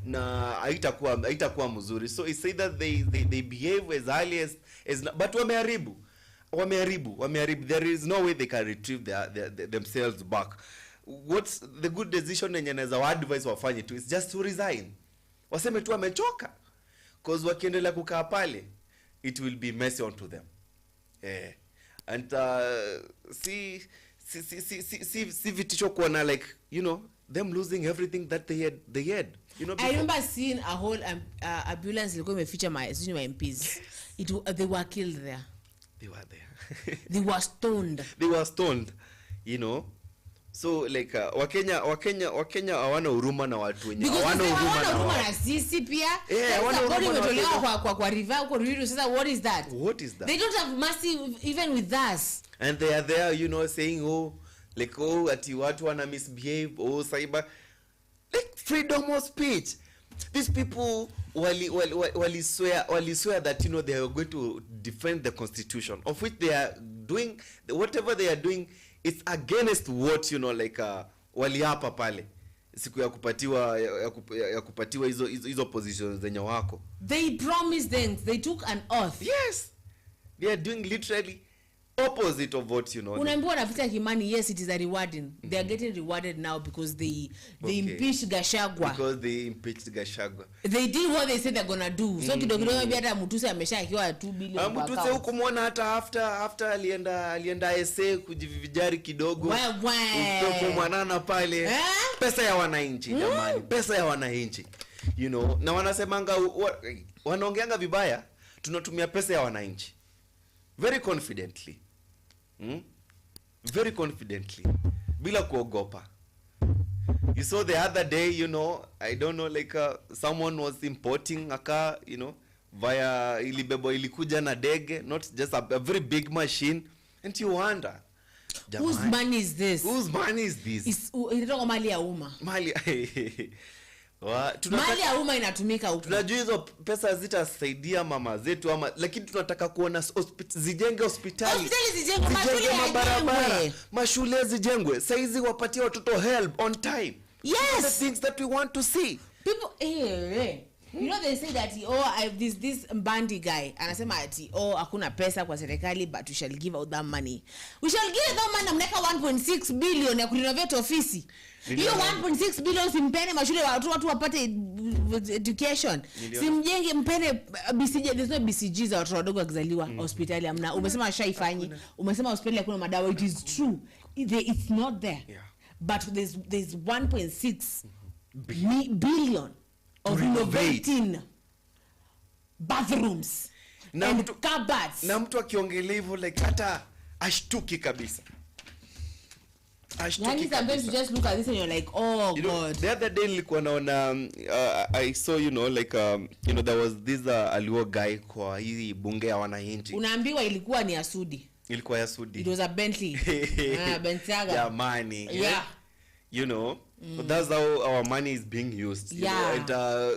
Na haitakuwa mzuri. So it's either they behave as early as but wameharibu. There is no way they can retrieve themselves back. What's the good decision yenye naweza advise wafanye tu is just to resign. Waseme tu wamechoka. Because wakiendelea kukaa pale, it will be messy onto them. And see vitisho kuona, like, you know, them losing everything that they had. You know, I remember seeing a whole ambulance ilikuwa imeficha my MPs. They were killed there. They were there. They were stoned. You know. So like Wakenya hawana huruma na watu wenye hawana huruma na sisi pia. Hawana huruma imetolewa kwa river huko Ruiru. Sasa what is that? They don't have mercy even with us. And they are there, you know, saying ati watu wana misbehave, cyber, like freedom of speech. These people wali swear that, you know, they are going to defend the constitution, of which they are doing whatever they are doing. It's against what, you know, like waliapa pale siku ya kupatiwa hizo positions zenye wako. They promised them, they took an oath. Yes, they are doing literally opposite of what, you know. Unaambiwa nafuta Kimani, yes, it is a rewarding. They are getting rewarded now because they impeached Gachagua. Because they impeached Gachagua. They did what they said they're gonna do. So kidogo maybe hata Mutuse ameshakiwa 2 billion kwa account. Mutuse hukumwona hata after alienda essay kujivijari kidogo. Kwa mwanana pale. Pesa ya wananchi jamani. Pesa ya wananchi. You know, na wanasemanga wanaongeanga vibaya, tunatumia pesa ya wananchi. Very confidently. Very confidently. Bila kuogopa. You saw the other day, you know, I don't know, like someone was importing a car, you know, via ilikuja na dege, not just a very big machine, and you wonder, whose money is this? Whose money is this? Inatoka mali ya umma. Mali ya umma inatumika huko. Tunajua hizo pesa zitasaidia mama zetu ama, lakini tunataka kuona zijenge hospitali zijengwe, mabarabara, mashule zijengwe, saizi wapatie watoto help on time. Yes, the things that we want to see. People you know, they say that this Mbandi guy anasema ati hakuna pesa kwa serikali, but we shall give out that money. We shall give that money. Mneka 1.6 billion ya kurenovate ofisi. Hiyo 1.6 billion simpene mashule watu wapate education. Simjenge mpene BCG, there's no BCG za watu wadogo wakizaliwa hospitali amna. Umesema shaifanyi. Umesema hospitali hakuna madawa. It is true. It's not there. Yeah. But there's 1.6 billion of renovating bathrooms and cupboards. Na mtu akiongelea hivyo like hata ashtuki kabisa. Yani sometimes you just look at this and you're like, oh, you God. Know, the other day nilikuwa naona I saw, you know, like you know, there was this Aluo guy kwa hii bunge ya wananchi. Unaambiwa ilikuwa ni ya Sudi. Ilikuwa ya Sudi. It was a Bentley. Bentayga. Jamani. Yeah. You know, that's how our money is being used. You know, and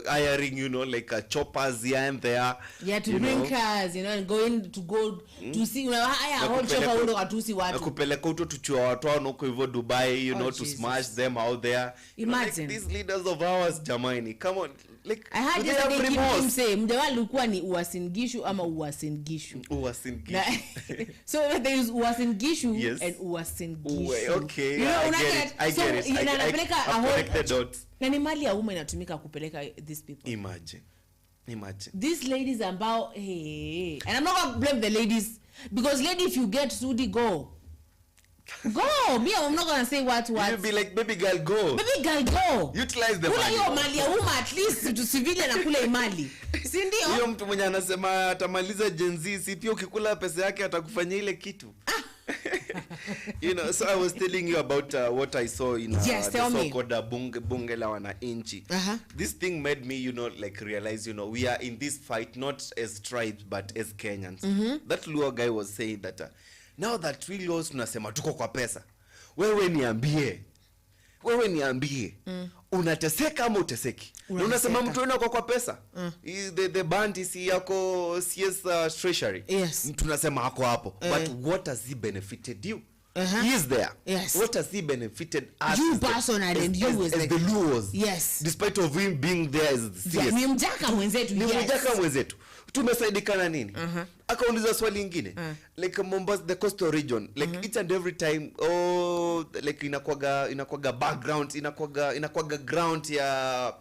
hiring, you know, like choppers here and there. Yeah, to bring cars, you know, and go to see, you know, hire whole chopper undo katusi watu. Kupeleka uto tuchua watu huko hivyo Dubai, you know, to smash them out there. Imagine. Like, these leaders of ours, jamani, come on. Like, I heard him say, mjawali ulikuwa ni Uasin-Gishu ama Uasin-Gishu. Uasin-Gishu. So there is Uasin-Gishu and Uasin-Gishu. Okay, you know, I get it. I connect the dots. Na ni mali ya umma inatumika kupeleka these people. Imagine. These ladies ambao, hey. And I'm not going to blame the ladies. Because lady, if you get Sudi, go. Go. Me, I'm not gonna say what. You'll be like, baby girl, go. Baby girl, go. Utilize the money. money. Kula mali ya umma at least to civilian na kula imali. Si ndio? Huyo mtu mwenye anasema atamaliza Gen Z, si pia ukikula pesa yake atakufanyia ile kitu. You know, so I was telling you about what I saw in the so-called bunge la wananchi. This thing made me, you know, like realize, you know, we are in this fight not as tribes but as Kenyans. That Luo guy was saying that now that we laws tunasema tuko kwa pesa. Wewe niambie. Unateseka ama uteseki? Unasema mtu wenu kwa pesa. The band is yako CS treasury. Yes. Tunasema hako hapo. But what has he benefited you? He is there. Yes. What has he benefited us? You personally and you as the Luos. Yes. Despite of him being there as the CS. Ni mjaka mwenzetu. Tumesaidikana nini? Akauliza swali lingine. Like Mombasa, the coastal region, like each and every time, like inakwaga background, inakwaga ground ya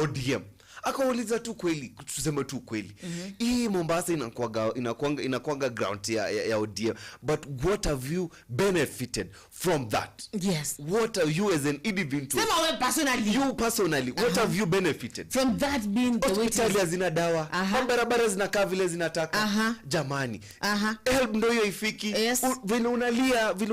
ODM. Akauliza tu kweli, tuseme tu kweli. Hii Mombasa inakwaga ground ya ODM. But what have you benefited from that? Yes. What have you as an individual? Sema wewe personally. You personally, what have you benefited? From that being the way hospitali hazina dawa. Barabara zinakaa vile zinataka. Jamani. Help ndio hiyo ifiki. Yes. Vile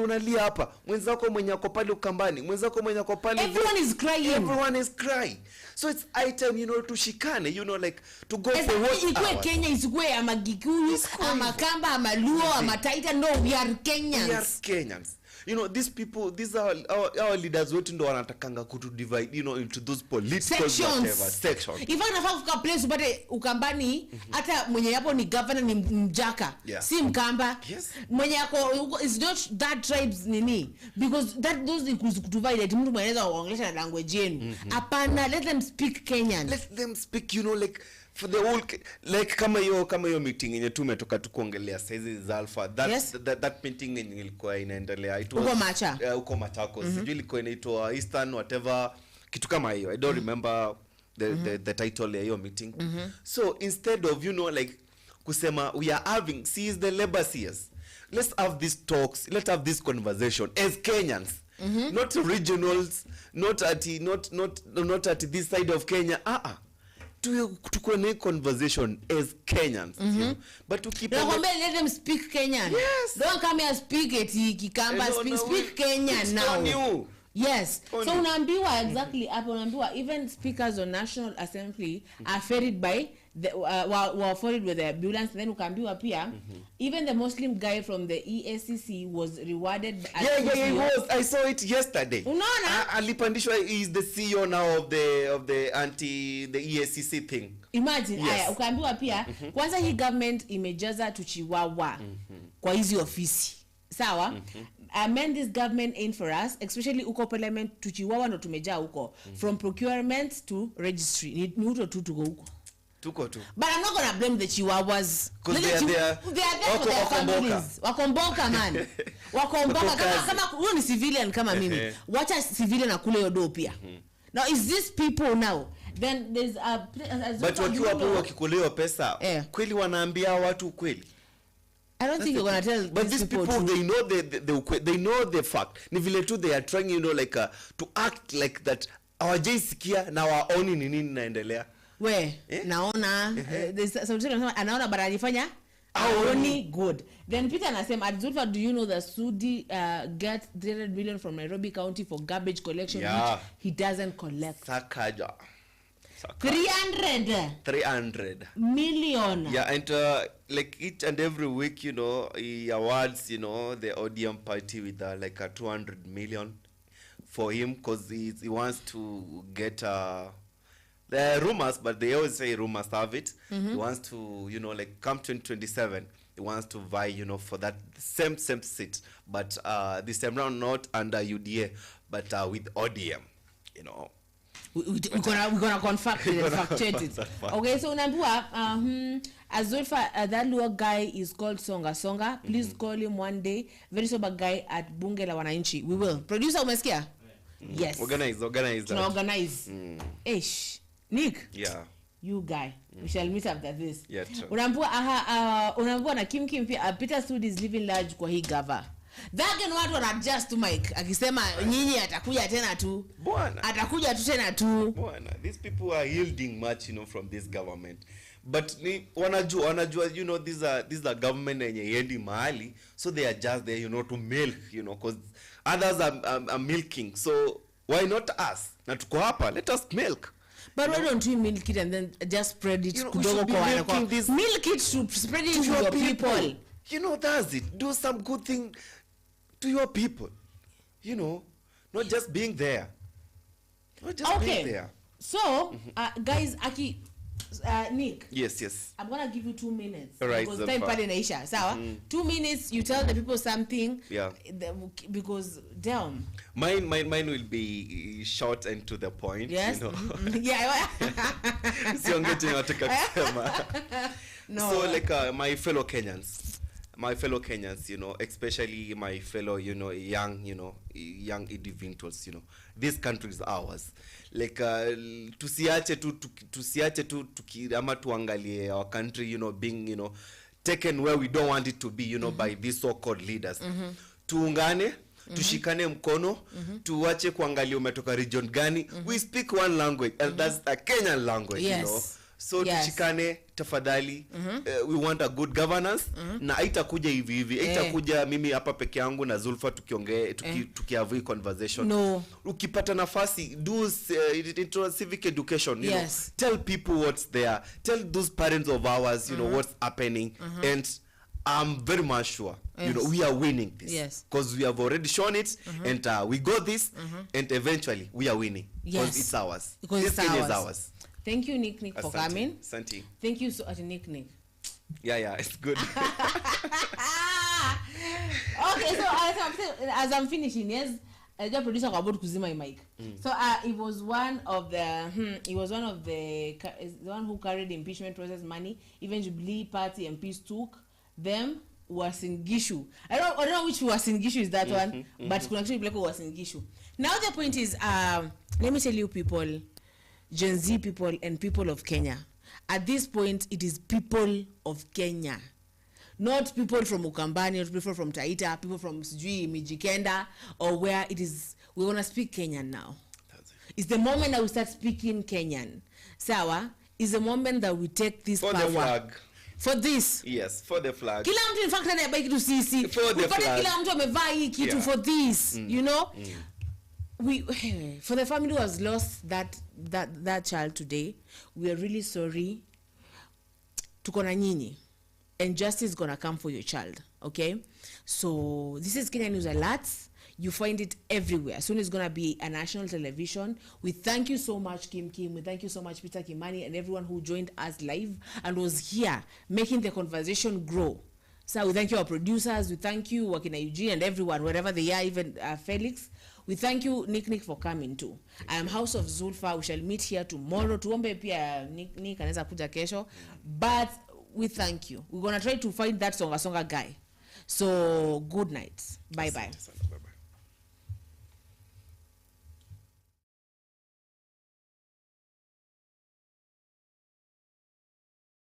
unalia hapa. Mwenzako mwenye ako pale Ukambani, mwenzako mwenye ako pale. Everyone is crying. So it's item, you know, tushikane, you know, like to go for what ikwe Kenya isikwe ama Gikuyu ama Kamba ama Luo ama Taita. No, we are Kenyans. You know, these people, these are our leaders wetu ndo wanatakanga kutu divide, you know, into those political sections. If anafaa kufika place upate Ukambani, hata mwenye yapo ni governor ni mjaka. Si Mkamba. Mwenye yako is not that tribes nini. Because those includes kutuvide mtu mweneza waongelesha na language yenu. Apana, let them speak Kenyan. Let them speak, you know, like for the whole, like kama hiyo meeting yenye tumetoka tukuongelea saizi za Alpha, that meeting yenye ilikuwa inaendelea uko Machakos. Sijui ilikuwa inaitwa Eastern whatever kitu kama hiyo. I don't remember the title ya hiyo meeting. So instead of, you know, like kusema we are having, is the labor CS, let's have these talks, let's have this conversation as Kenyans. Not regionals, not at this side of Kenya. To a conversation as Kenyans. But to keep let them speak Kenyan. Yes. Don't come here speak it Kikamba. Speak Kenyan now. New. Yes. So unaambiwa exactly hapo unaambiwa even speakers on National Assembly are ferried by were ferried with the ambulance. Then ukaambiwa pia even the Muslim guy from the EACC was rewarded. He was. I saw it yesterday. Unaona? Alipandishwa is the CEO now of the EACC thing. Imagine. Aya ukaambiwa pia kwanza hii government imejaza tuchiwawa kwa hizi ofisi. Sawa? Amend this government in for us, especially uko parliament tuchiwawa ndo tumejaa uko. From procurement to registry. Ni uto tu tuko uko. Tuko tu. But I'm not gonna blame the Chihuahuas. Because they are there for their families. Wakomboka man. Wakomboka kama huyo ni civilian kama mimi. Wacha civilian akule yodo pia. Now is these people now? Then there's a but wakiwa hapo wakikulewa pesa, kweli wanaambia watu kweli. I don't think you're going to tell but these people they know the fact. Ni vile tu they are trying, you know, like to act like that. Hawajaisikia na waoni ni nini naendelea. Naona anaona bara alifanya only good. Then Peter anasema Zulfa, do you know that Sudi gets 300 million from Nairobi County for garbage collection which he doesn't collect? Sakaja. 300 million. Yeah, and like each and every week, you know, he awards, you know, the ODM party with like a 200 million for him because he wants to get there are rumors, but they always say rumors have it. He wants to, you know, like come 2027, he wants to vie, you know, for that same seat, but this time round not under UDA, but with ODM, you know. We're gonna factuate it. Okay, so unaambiwa Azulfa, that little guy is called Songa. Please call him one day. Very sober guy at Bunge la Wananchi. We will. Producer umesikia? Yes. Organize that. Organize. Ish. Nick. Yeah. You guy. We shall meet after this. Yeah, true. Unaambiwa na Kim pia Peter Sudi is living large kwa hii gava. That watu wana adjust to Mike akisema nyinyi atakuja tena tu bwana atakuja tu tena tu bwana. These people are yielding much, you know, from this government, but ni wanajua you know, these are government yenye yendi mahali, so they are just there, you know, to milk, you know, because others are milking, so why not us? Na tuko hapa, let us milk. But why don't we milk it and then just spread it? You know, we should be milking this, milk it to spread it to your people. You know, that's it. Do some good thing to your people. You know, not just being there. Not just being there. So, guys, Nick. Yes. I'm gonna give you 2 minutes. All right, because time pale naisha. Sawa? 2 minutes. You tell the people something. Yeah. Because damn. Mine will be short and to the point. Yes. You know. Yeah. Siongeti nataka kusema. No. So like my fellow Kenyans, you know, especially my fellow, you know, young individuals, you know, this country is ours. Like tusiache tu ama tuangalie our country, you know, being, you know, taken where we don't want it to be, you know, by these so-called leaders. Tuungane, tushikane mkono, tuache kuangalia umetoka region gani. We speak one language, and that's the Kenyan language, you know. So tushikane tafadhali. We want a good governance. Na haitakuja hivi haitakuja mimi hapa peke yangu na Zulfa tukiongea tukiavui conversation. No. Ukipata nafasi, do civic education, you know, tell people what's there, tell those parents of ours, you know, what's happening, and I'm very much sure, you know, we are winning this, because we have already shown it, and we got this, and eventually we are winning, because it's ours. This Kenya is ours. Thank you, Nick, for coming. Asante. Thank you so much, Nick. Yeah, it's good. Okay, so as I'm finishing, yes, the producer about kuzima mic. So it was one of the one who carried the impeachment process money. Even Jubilee Party MPs took them. Uasin Gishu. I don't know which Uasin Gishu is that one, but could actually be like Uasin Gishu. Now the point is, let me tell you people, Gen Z people and people of Kenya. At this point, it is people of Kenya. Not people from Ukambani, not people from Taita, people from Sijui, Mijikenda, or where it is, we want to speak Kenyan now. It's the moment that we start speaking Kenyan. Sawa, is the moment that we take this for power. The flag. For this. Yes, for the flag. Kila mtu in fact anabeba kitu sisi. For the flag. Kila mtu amevaa hii kitu for this, you know? For the family who has lost that child today, we are really sorry. Tuko na nyinyi, and justice is gonna come for your child. Okay, so this is Kenya News Alerts. You find it everywhere. Soon it's gonna be a national television. We thank you so much, Kim. We thank you so much, Peter Kimani, and everyone who joined us live and was here making the conversation grow. So we thank you, our producers. We thank you, Wakina Eugene, and everyone, wherever they are, even Felix. We thank you, Nick, for coming too. I am House of Zulfa. We shall meet here tomorrow. Tuombe pia Nick anaweza kuja kesho. But we thank you. We're going to try to find that songa guy. So, good night. Bye-bye.